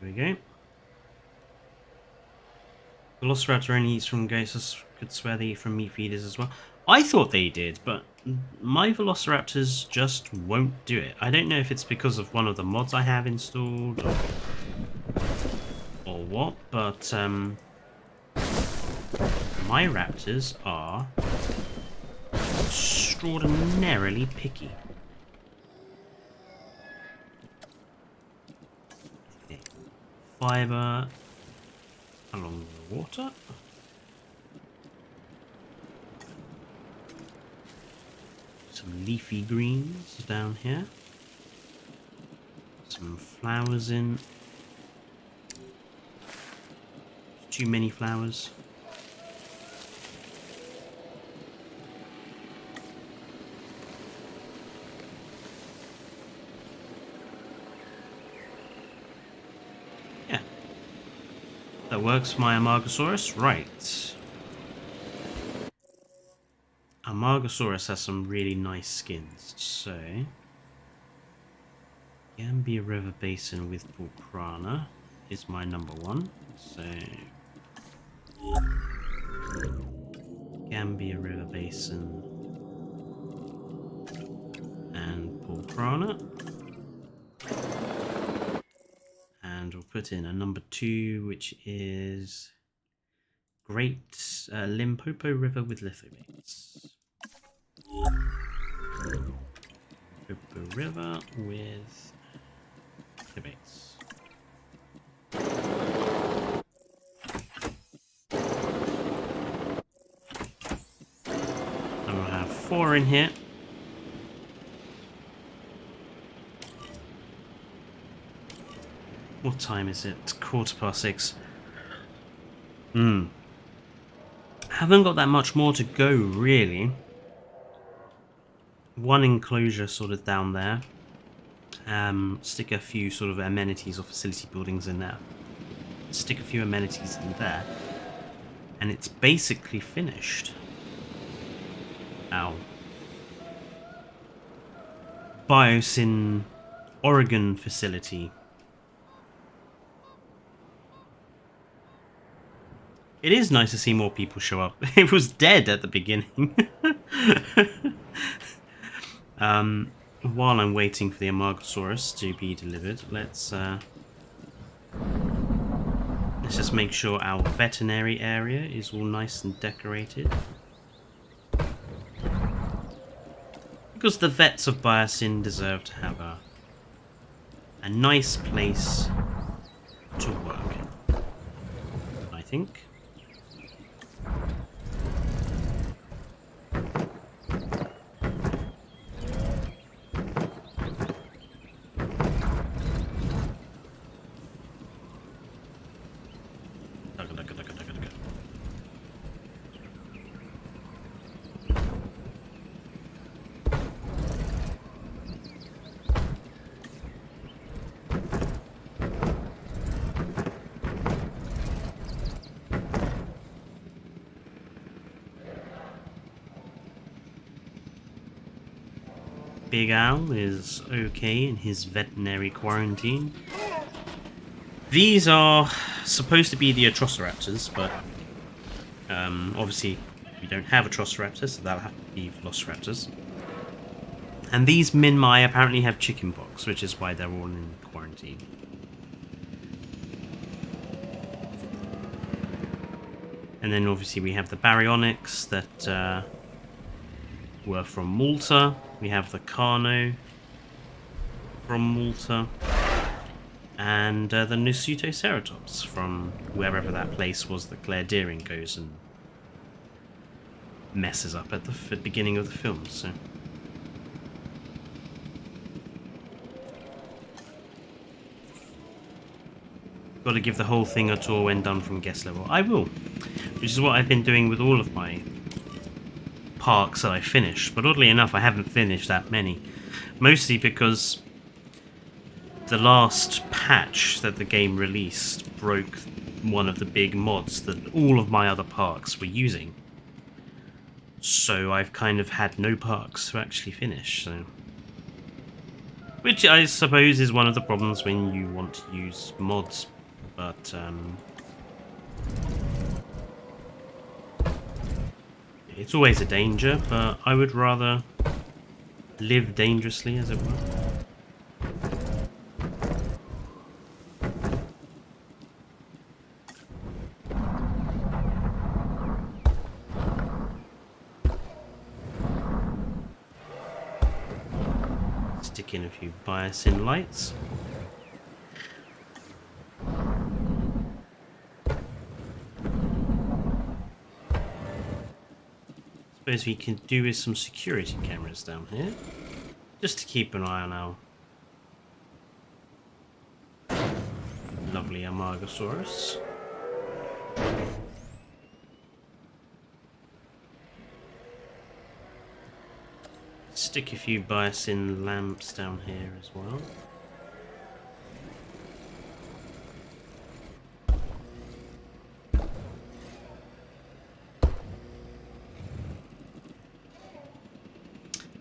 There we go. Velociraptor only eats from ghosts. Could swear they eat from meat feeders as well. I thought they did, but my Velociraptors just won't do it. I don't know if it's because of one of the mods I have installed or what, but my raptors are extraordinarily picky. Okay. Fiber along the water. Some leafy greens down here. Some flowers in. Too many flowers. Yeah. That works for my Amargasaurus. Right. Amargasaurus has some really nice skins, so Gambia River Basin with Pulprana is my number one. So Gambia River Basin and Pulprana. And we'll put in a number 2, which is Great Limpopo River with Lithobates. Limpopo River with Lithobates. And we'll have 4 in here. What time is it? 6:15. Haven't got that much more to go, really. One enclosure sort of down there. Stick a few sort of amenities or facility buildings in there. Stick a few amenities in there. And it's basically finished. Ow. Biosyn Oregon facility. It is nice to see more people show up. It was dead at the beginning. While I'm waiting for the Amargasaurus to be delivered, let's just make sure our veterinary area is all nice and decorated. Because the vets of Biosyn deserve to have a nice place to work, I think. Big Al is okay in his veterinary quarantine. These are supposed to be the Atrociraptors, but obviously we don't have Atrociraptors, so that'll have to be Velociraptors. And these Minmai apparently have chickenpox, which is why they're all in quarantine. And then obviously we have the Baryonyx that were from Malta. We have the Carno from Malta. And the Ceratosaurus from wherever that place was that Claire Deering goes and messes up at the beginning of the film. So got to give the whole thing a tour when done from guest level. I will, which is what I've been doing with all of my parks that I finished. But oddly enough, I haven't finished that many, mostly because the last patch that the game released broke one of the big mods that all of my other parks were using. So I've kind of had no parks to actually finish. So, which I suppose is one of the problems when you want to use mods. But it's always a danger, but I would rather live dangerously, as it were. Stick in a few Biosyn lights. Suppose we can do with some security cameras down here, just to keep an eye on our lovely Amargasaurus. Stick a few Biosyn lamps down here as well.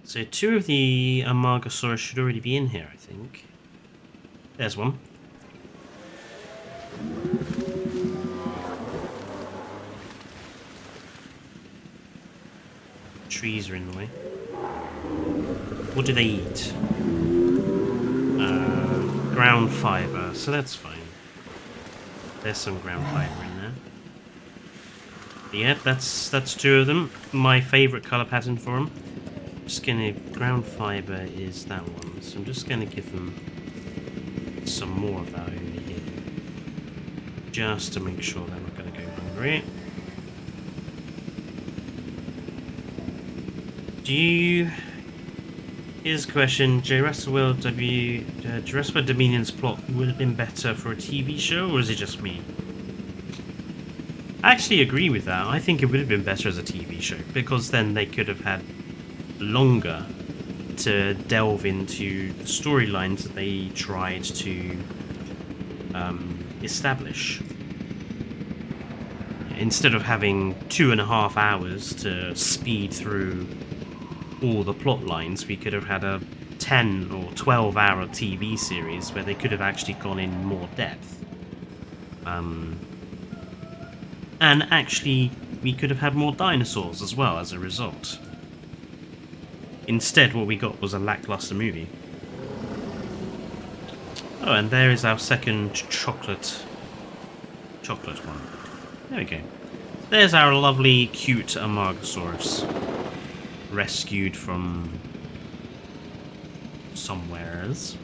So 2 of the Amargasaurus should already be in here, I think. There's one. Trees are in the way. What do they eat? Ground fibre, so that's fine. There's some ground fibre in there. But yeah, that's 2 of them. My favourite colour pattern for them. Just gonna, ground fibre is that one, so I'm just gonna give them some more of that over here, just to make sure they're not gonna go hungry. Do you... Here's a question. Jurassic World Dominion's plot would have been better for a TV show, or is it just me? I actually agree with that. I think it would have been better as a TV show, because then they could have had longer to delve into the storylines that they tried to establish. Instead of having 2.5 hours to speed through all the plot lines, we could have had a 10 or 12 hour TV series where they could have actually gone in more depth. And actually, we could have had more dinosaurs as well as a result. Instead, what we got was a lackluster movie. Oh, and there is our second chocolate one. There we go. There's our lovely, cute Amargasaurus. Rescued from somewheres.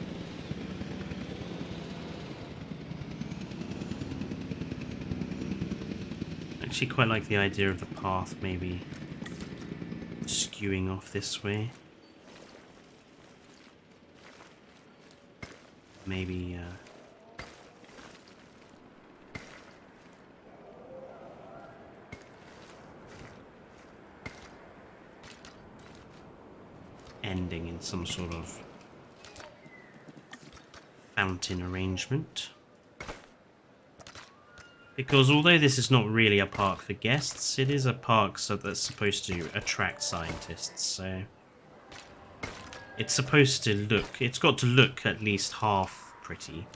Actually quite like the idea of the path maybe skewing off this way. Maybe ending in some sort of fountain arrangement. Because although this is not really a park for guests, it is a park that's supposed to attract scientists, so it's supposed to look, it's got to look at least half pretty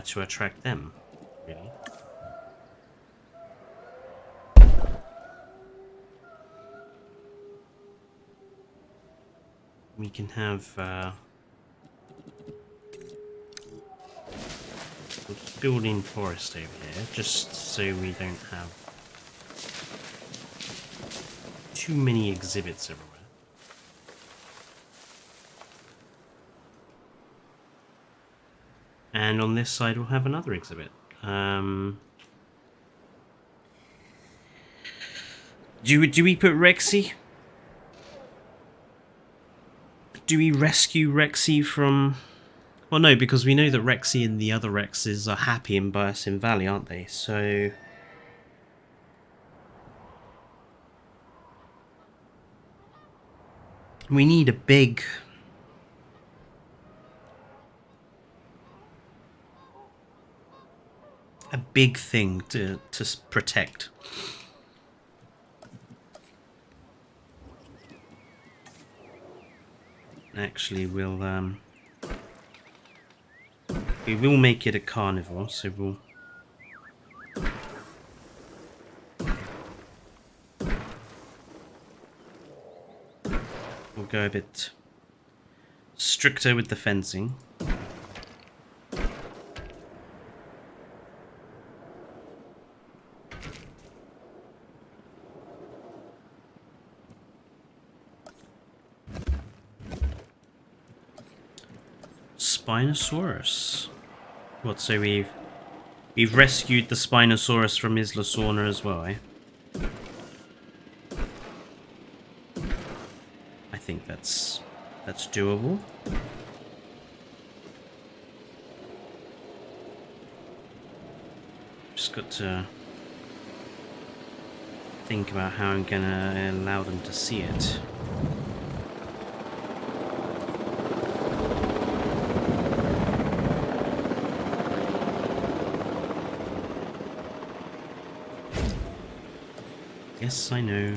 to attract them, really. We can have building forest over here, just so we don't have too many exhibits everywhere. And on this side we'll have another exhibit. Do we put Rexy? Do we rescue Rexy from... Well, no, because we know that Rexy and the other Rexes are happy in Biosim Valley, aren't they? So... we need a big... thing to protect. Actually, we will make it a carnivore, so we'll go a bit stricter with the fencing. Spinosaurus. What, so we've rescued the Spinosaurus from Isla Sorna as well, eh? I think that's doable. Just got to think about how I'm gonna allow them to see it. Yes, I know.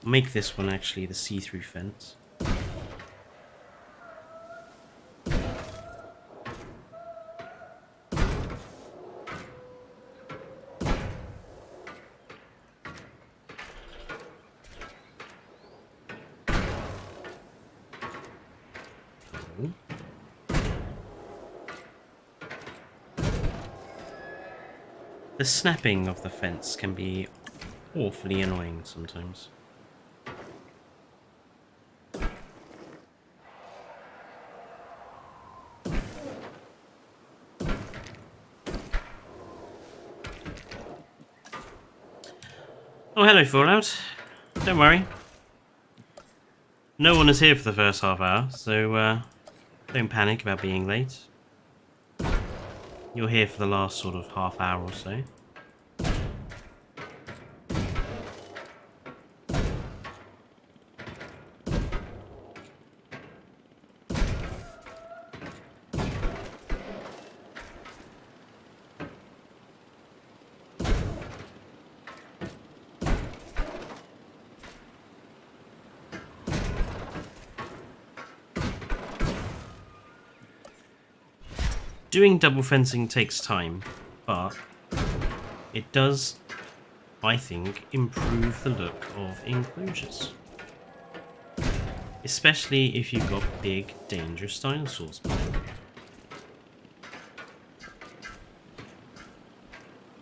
Make this one actually the see-through fence. The snapping of the fence can be awfully annoying sometimes. Oh, hello, Fallout. Don't worry. No one is here for the first half hour, so don't panic about being late. You're here for the last sort of half hour or so. Doing double fencing takes time, but it does, I think, improve the look of enclosures. Especially if you've got big, dangerous dinosaurs behind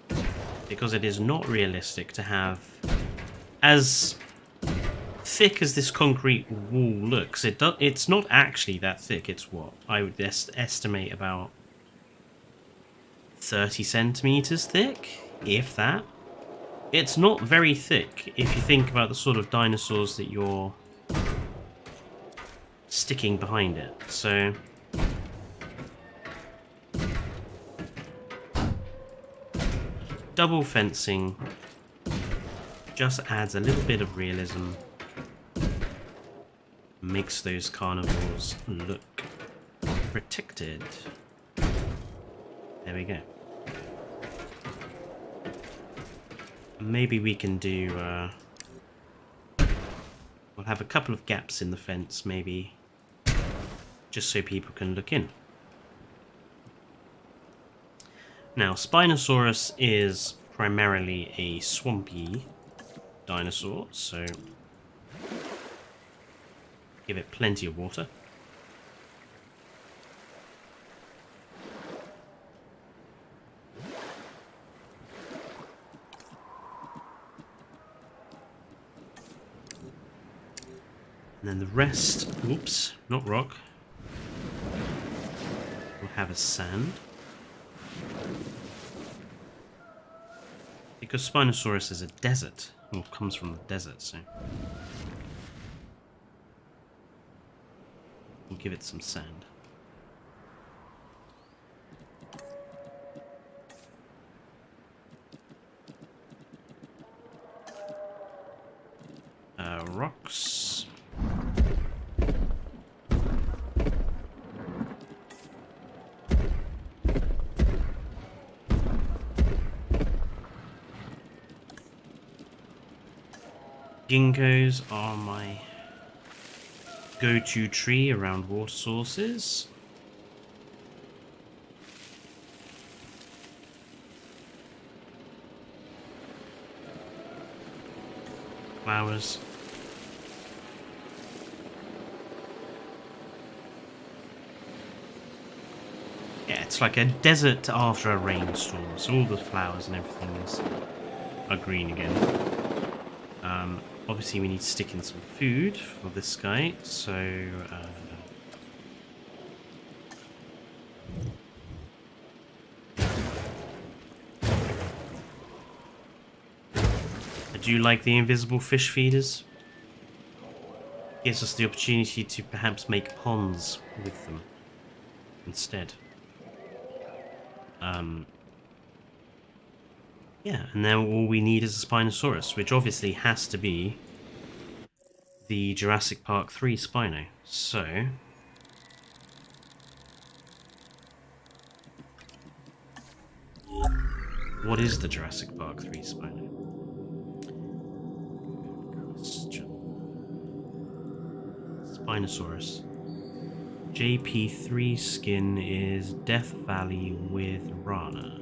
you. Because it is not realistic to have, as thick as this concrete wall looks, it's not actually that thick. It's what I would estimate about 30 centimeters thick, if that. It's not very thick if you think about the sort of dinosaurs that you're sticking behind it. So double fencing just adds a little bit of realism, makes those carnivores look protected. There we go. Maybe we can do, we'll have a couple of gaps in the fence, maybe, just so people can look in. Now, Spinosaurus is primarily a swampy dinosaur, so give it plenty of water. And then the rest, whoops, not rock, we'll have as sand. Because Spinosaurus is a desert, or comes from the desert, so we'll give it some sand. Rocks. Ginkgos are my go-to tree around water sources. Flowers. Yeah, it's like a desert after a rainstorm, so all the flowers and everything are green again. Obviously we need to stick in some food for this guy, so I do like the invisible fish feeders. Gives us the opportunity to perhaps make ponds with them instead. Yeah, and now all we need is a Spinosaurus, which obviously has to be the Jurassic Park 3 Spino. So what is the Jurassic Park 3 Spino? Good question. Spinosaurus. JP3 skin is Death Valley with Rana.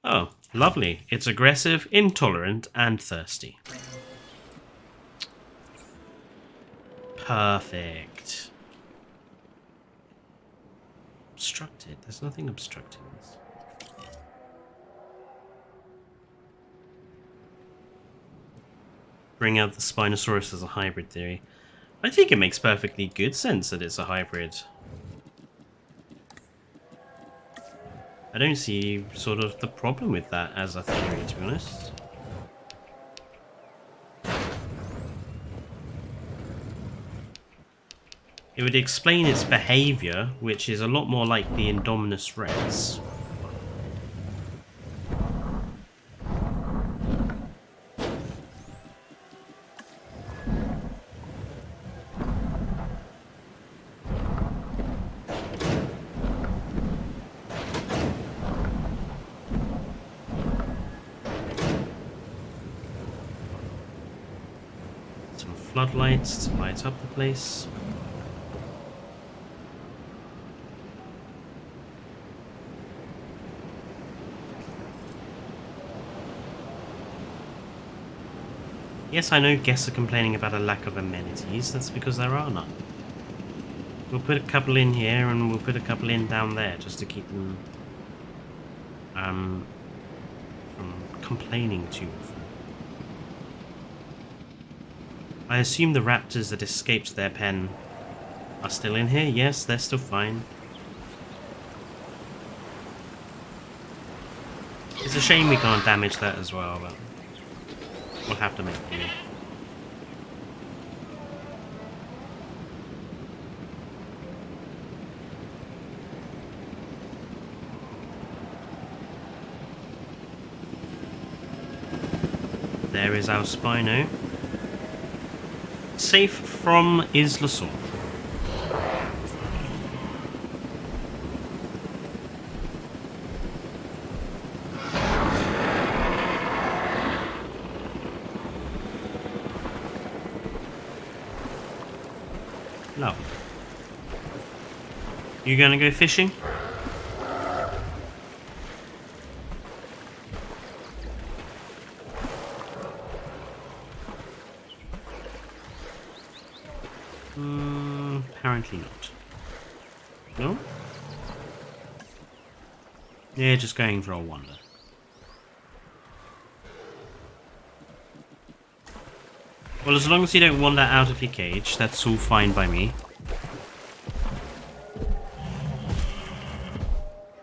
Oh, lovely. It's aggressive, intolerant, and thirsty. Perfect. Obstructed. There's nothing obstructing this. Bring out the Spinosaurus as a hybrid theory. I think it makes perfectly good sense that it's a hybrid. I don't see sort of the problem with that as a theory, to be honest. It would explain its behavior, which is a lot more like the Indominus Rex. Some floodlights to light up the place. Yes, I know guests are complaining about a lack of amenities. That's because there are none. We'll put a couple in here and we'll put a couple in down there just to keep them from complaining too often. I assume the raptors that escaped their pen are still in here. Yes, they're still fine. It's a shame we can't damage that as well, but we'll have to make do. There is our Spino. Safe from Isla Sol. No. You gonna go fishing? Apparently not. No? Yeah, just going for a wander. Well, as long as you don't wander out of your cage, that's all fine by me.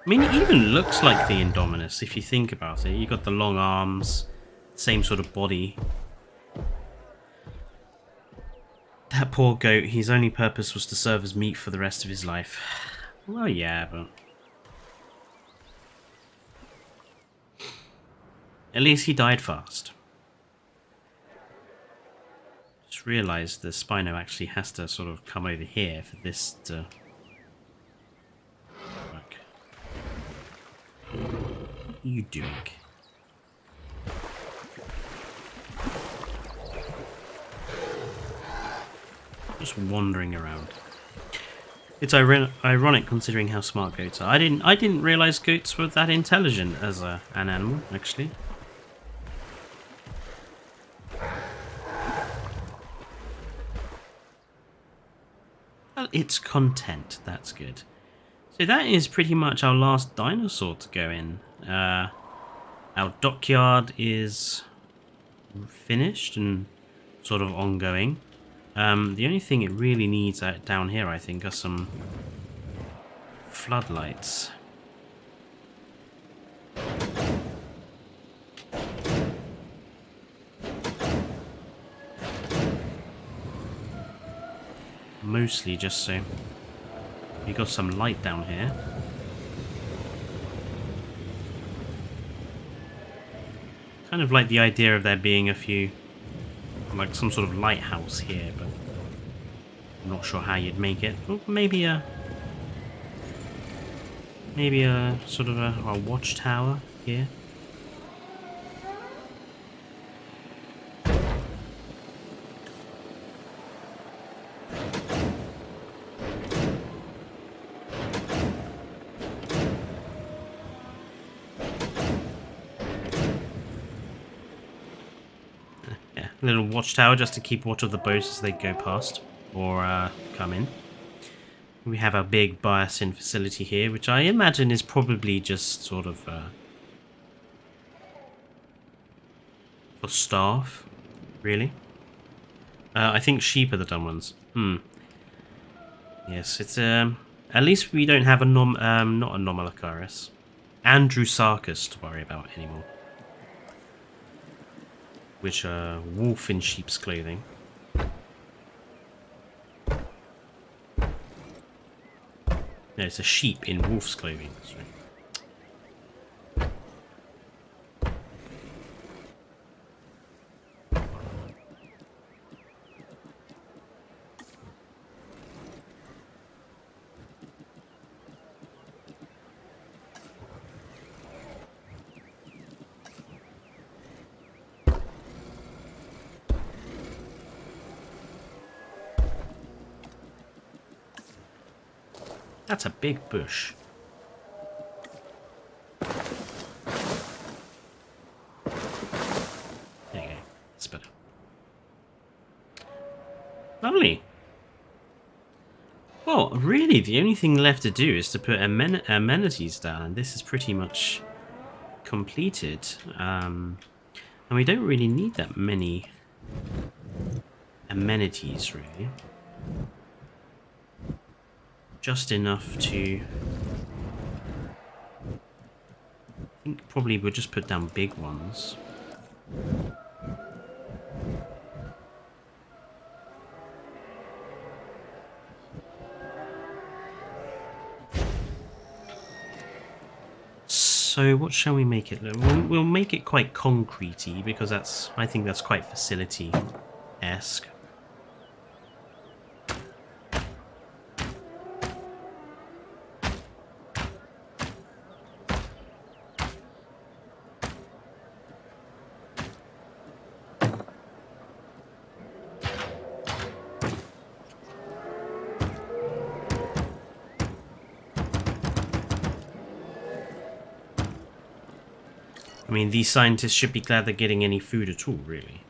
I mean, it even looks like the Indominus, if you think about it. You got the long arms, same sort of body. That poor goat, his only purpose was to serve as meat for the rest of his life. Well, yeah, but... at least he died fast. Just realised the Spino actually has to sort of come over here for this to work. What are you doing? Just wandering around. It's ironic considering how smart goats are. I didn't realise goats were that intelligent as an animal, actually. Well, it's content. That's good. So that is pretty much our last dinosaur to go in. Our dockyard is finished and sort of ongoing. The only thing it really needs out down here, I think, are some floodlights. Mostly just so you got some light down here. Kind of like the idea of there being a few, like some sort of lighthouse here, but I'm not sure how you'd make it. Well, maybe a sort of a watchtower here. A little watchtower just to keep watch of the boats as they go past or come in. We have our big biosyn facility here, which I imagine is probably just sort of for staff, really. I think sheep are the dumb ones. Yes, it's at least we don't have a not a Nomalocaris, Andrewsarchus to worry about anymore, which are wolf in sheep's clothing. No, it's a sheep in wolf's clothing. Sorry. That's a big bush. There you go. That's better. Lovely. Well, really, the only thing left to do is to put amenities down, and this is pretty much completed. And we don't really need that many amenities, really. Just enough to... I think probably we'll just put down big ones. So what shall we make it? We'll make it quite concrete-y because I think that's quite facility-esque. I mean, these scientists should be glad they're getting any food at all, really.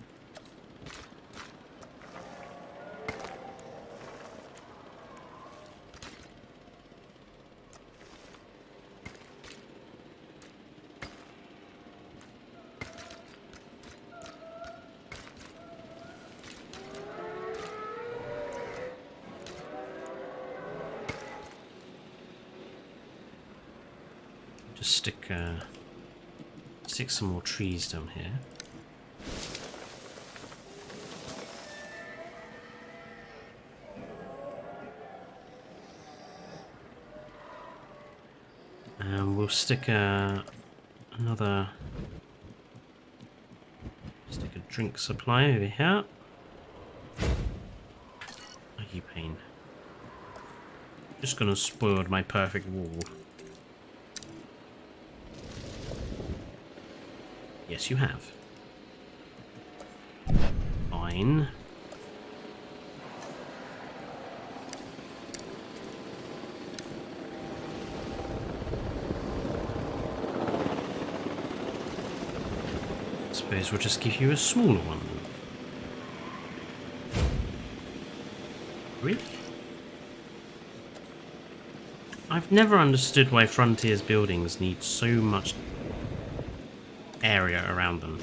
Just stick some more trees down here. And we'll stick a drink supply over here. Oh, you pain. Just gonna spoil my perfect wall. Yes, you have. Fine. Suppose we'll just give you a smaller one. Really? I've never understood why Frontiers buildings need so much area around them.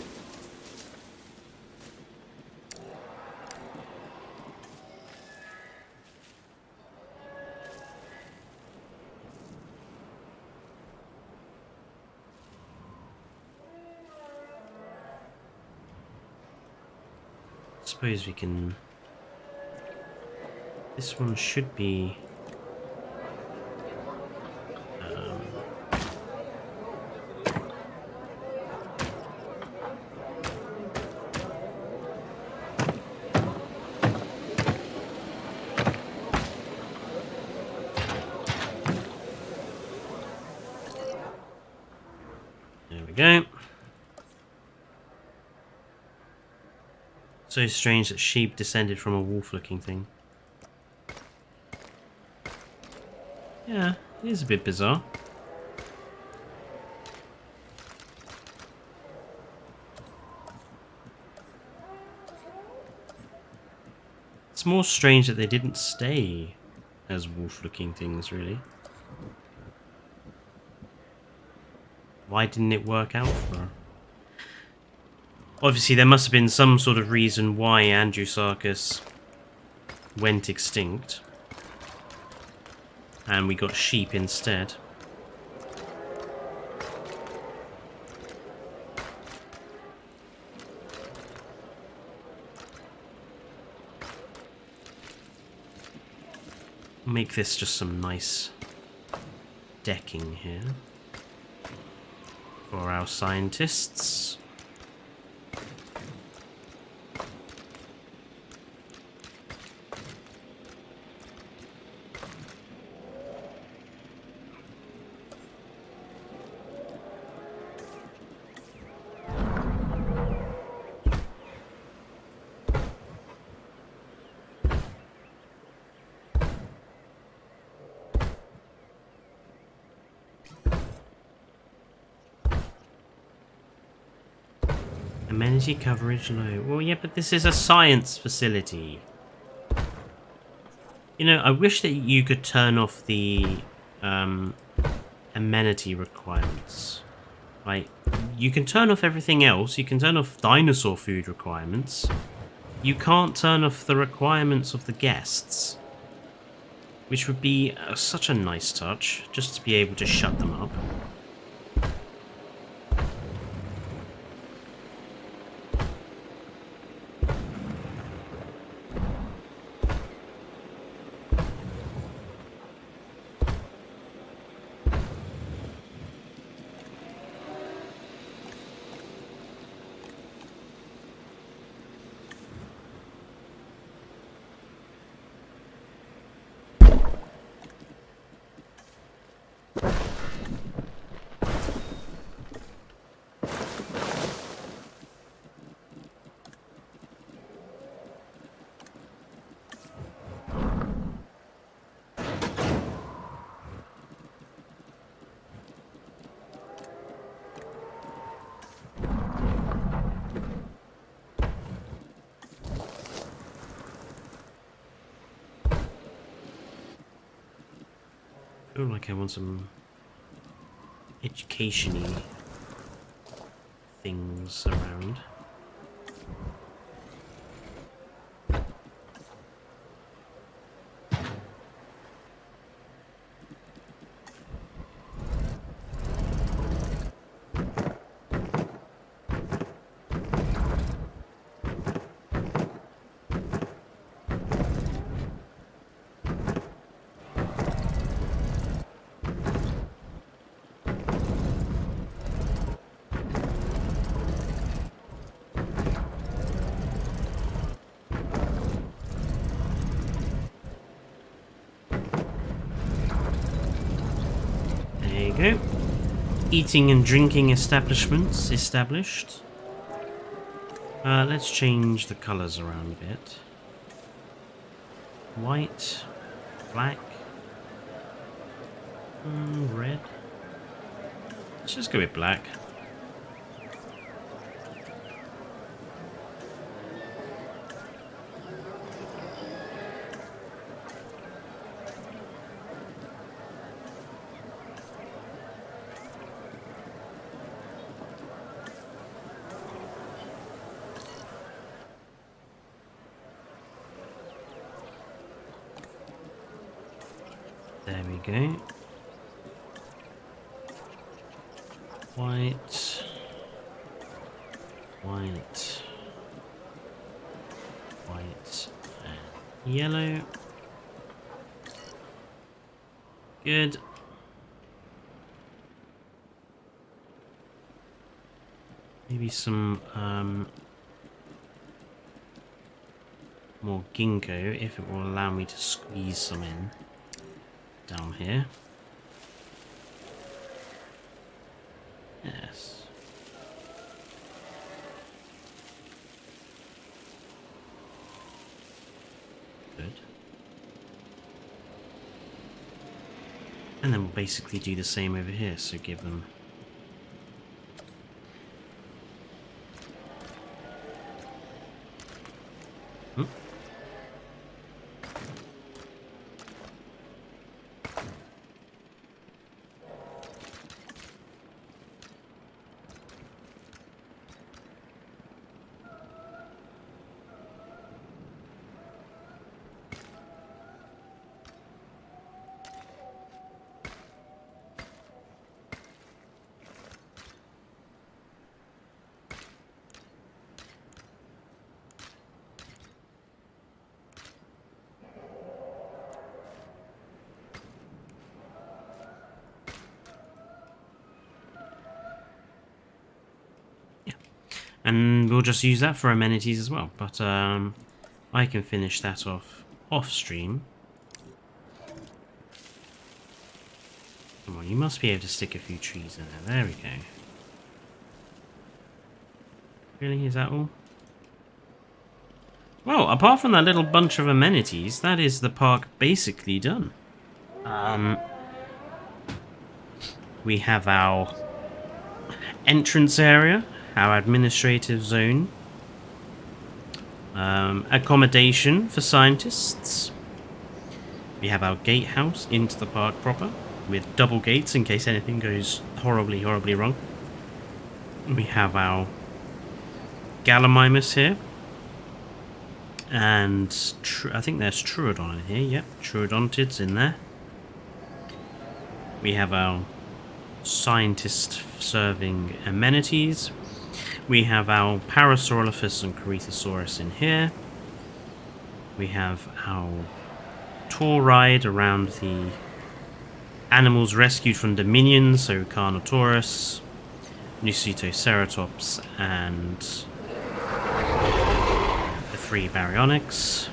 Suppose we can... This one should be... There we go. So strange that sheep descended from a wolf-looking thing. Yeah, it is a bit bizarre. more strange that they didn't stay as wolf-looking things, really. Why didn't it work out for her? Obviously, there must have been some sort of reason why Andrewsarchus went extinct. And we got sheep instead. Make this just some nice decking here for our scientists. Amenity coverage low. Well, yeah, but this is a science facility. You know, I wish that you could turn off the amenity requirements. Like, you can turn off everything else. You can turn off dinosaur food requirements. You can't turn off the requirements of the guests. Which would be such a nice touch, just to be able to shut them up. I feel like I want some education-y things around. Go. Eating and drinking establishments established. Let's change the colours around a bit. White, black, red. Let's just go with black. There we go. White, white, white, and yellow. Good. Maybe some more ginkgo, if it will allow me to squeeze some in. Down here. Yes. Good. And then we'll basically do the same over here, so give them And we'll just use that for amenities as well. But I can finish that off stream. Come on, you must be able to stick a few trees in there. There we go. Really? Is that all? Well, apart from that little bunch of amenities, that is the park basically done. We have our entrance area, our administrative zone, accommodation for scientists. We have our gatehouse into the park proper, with double gates in case anything goes horribly, horribly wrong. We have our Gallimimus here. And I think there's Troodon in here. Yep, Troodontids in there. We have our scientist serving amenities. We have our Parasaurolophus and Ceratosaurus in here. We have our tour ride around the animals rescued from Dominion, so Carnotaurus, Nucetoceratops, and the 3 Baryonyx.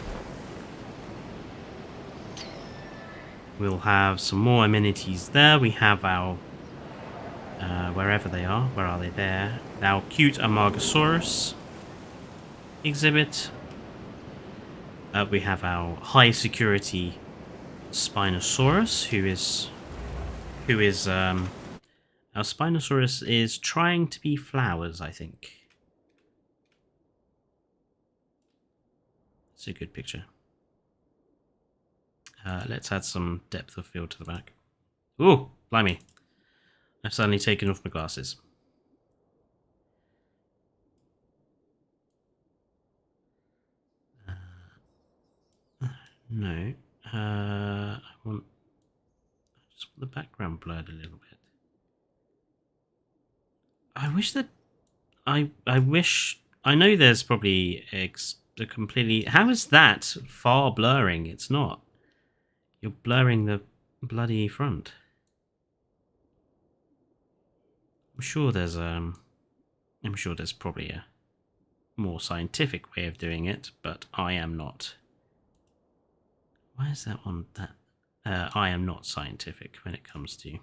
We'll have some more amenities there. We have our wherever they are. Where are they? There. Our cute Amargasaurus exhibit. We have our high security Spinosaurus, our Spinosaurus is trying to be flowers, I think. It's a good picture. Let's add some depth of field to the back. Ooh, blimey. I've suddenly taken off my glasses. No. I just want the background blurred a little bit. I wish that... I wish... I know there's probably a completely... How is that far blurring? It's not. You're blurring the bloody front. I'm sure there's probably a more scientific way of doing it, but I am not. Why is that one that... I am not scientific when it comes to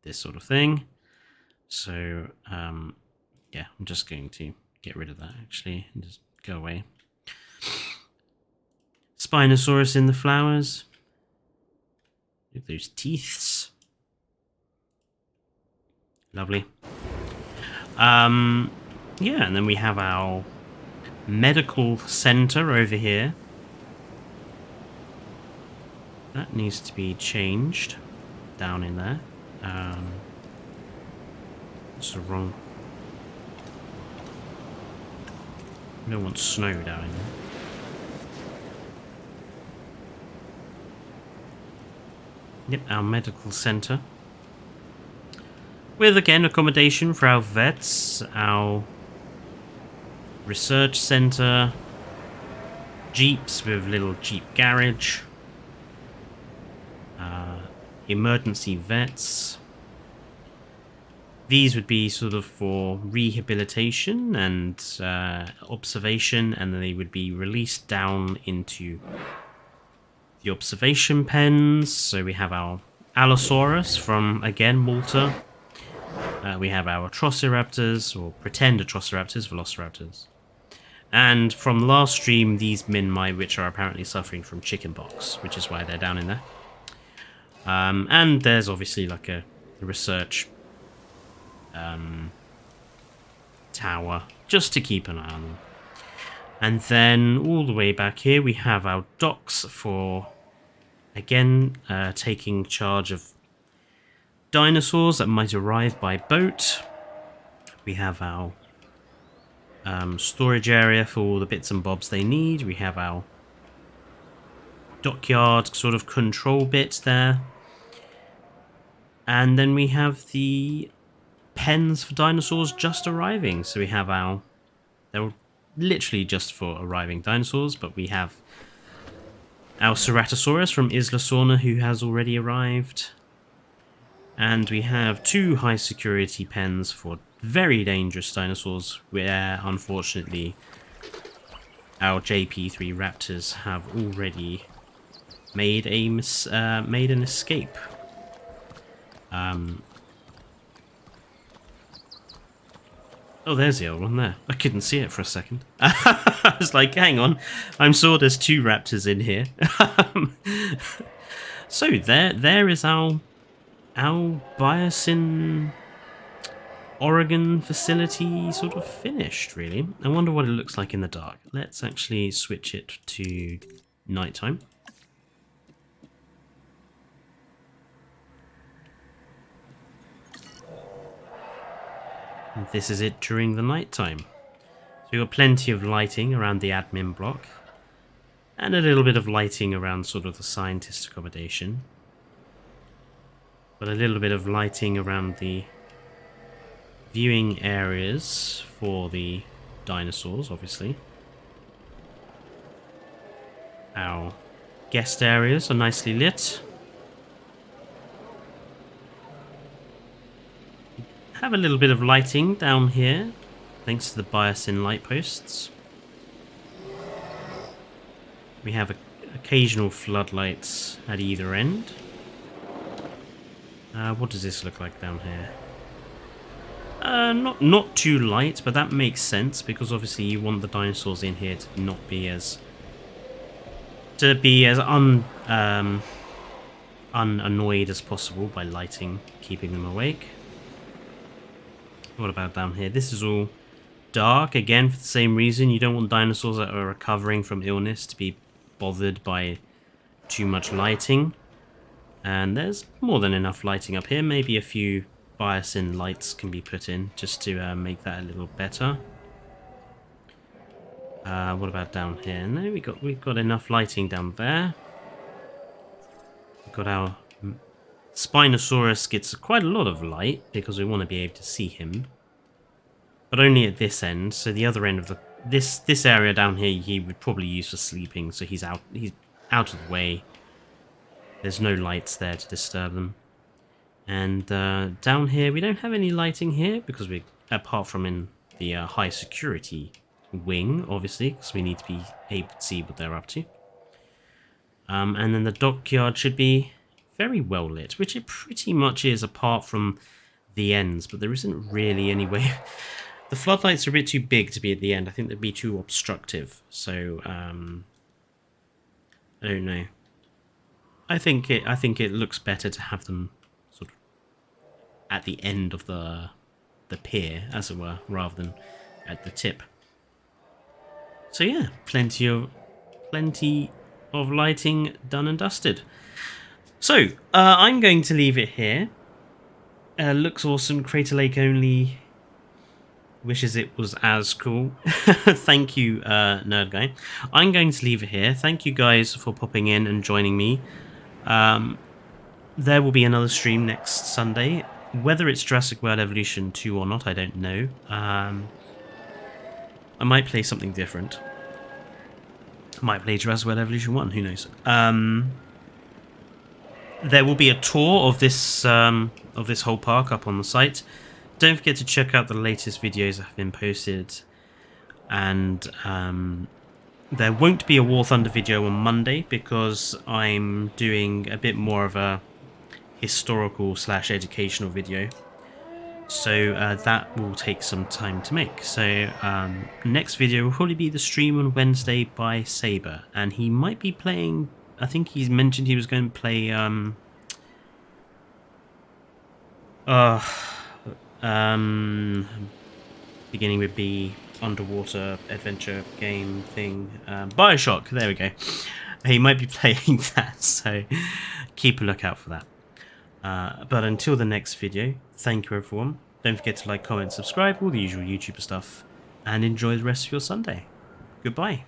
this sort of thing. So, yeah, I'm just going to get rid of that, actually, and just go away. Spinosaurus in the flowers. Look at those teeths. Lovely. Yeah, and then we have our medical center over here. That needs to be changed down in there. That's the wrong... We don't want snow down in there. Yep, our medical center. With, again, accommodation for our vets, our research center, jeeps with little jeep garage, emergency vets. These would be sort of for rehabilitation and observation, and then they would be released down into the observation pens. So we have our Allosaurus from, again, Malta. We have our Atrociraptors, or pretend Atrociraptors, Velociraptors. And from last stream, these Minmi, which are apparently suffering from chickenpox, which is why they're down in there. And there's obviously like a research tower, just to keep an eye on them. And then all the way back here, we have our docks for, again, taking charge of dinosaurs that might arrive by boat. We have our storage area for all the bits and bobs they need. We have our dockyard sort of control bit there. And then we have the pens for dinosaurs just arriving. So we have our... They're literally just for arriving dinosaurs, but we have our Ceratosaurus from Isla Sorna, who has already arrived. And we have 2 high security pens for very dangerous dinosaurs where, unfortunately, our JP3 raptors have already made an escape. Oh, there's the old one there. I couldn't see it for a second. I was like, hang on, I'm sure there's 2 raptors in here. So there is our Biosyn Oregon facility sort of finished, really. I wonder what it looks like in the dark. Let's actually switch it to nighttime. And this is it during the nighttime. So we've got plenty of lighting around the admin block, and a little bit of lighting around sort of the scientist accommodation. But a little bit of lighting around the viewing areas for the dinosaurs, obviously. Our guest areas are nicely lit. Have a little bit of lighting down here, thanks to the Biosyn light posts. We have occasional floodlights at either end. What does this look like down here? Not too light, but that makes sense because obviously you want the dinosaurs in here to not be as unannoyed as possible by lighting, keeping them awake. What about down here? This is all dark, again, for the same reason. You don't want dinosaurs that are recovering from illness to be bothered by too much lighting. And there's more than enough lighting up here. Maybe a few Biosyn lights can be put in just to make that a little better. What about down here? No, we've got enough lighting down there. We've got our Spinosaurus gets quite a lot of light because we want to be able to see him, but only at this end. So the other end of this area down here, he would probably use for sleeping. So he's out of the way. There's no lights there to disturb them. And down here, we don't have any lighting here because we, apart from in the high security wing, obviously, because we need to be able to see what they're up to. And then the dockyard should be very well lit, which it pretty much is apart from the ends, but there isn't really any way. The floodlights are a bit too big to be at the end. I think they'd be too obstructive, so I don't know. I think it looks better to have them sort of at the end of the pier, as it were, rather than at the tip. So yeah, plenty of lighting done and dusted. So, I'm going to leave it here. Looks awesome. Crater Lake only wishes it was as cool. Thank you, Nerd Guy. I'm going to leave it here. Thank you guys for popping in and joining me. There will be another stream next Sunday. Whether it's Jurassic World Evolution 2 or not, I don't know. I might play something different. I might play Jurassic World Evolution 1, who knows. There will be a tour of this whole park up on the site. Don't forget to check out the latest videos that have been posted. And there won't be a War Thunder video on Monday because I'm doing a bit more of a historical / educational video. So that will take some time to make. So next video will probably be the stream on Wednesday by Saber. And he might be playing... I think he's mentioned he was going to play beginning with B, underwater adventure game thing, Bioshock. There we go. He might be playing that, so keep a lookout for that. But until the next video, thank you everyone. Don't forget to like, comment, subscribe, all the usual YouTuber stuff, and enjoy the rest of your Sunday. Goodbye.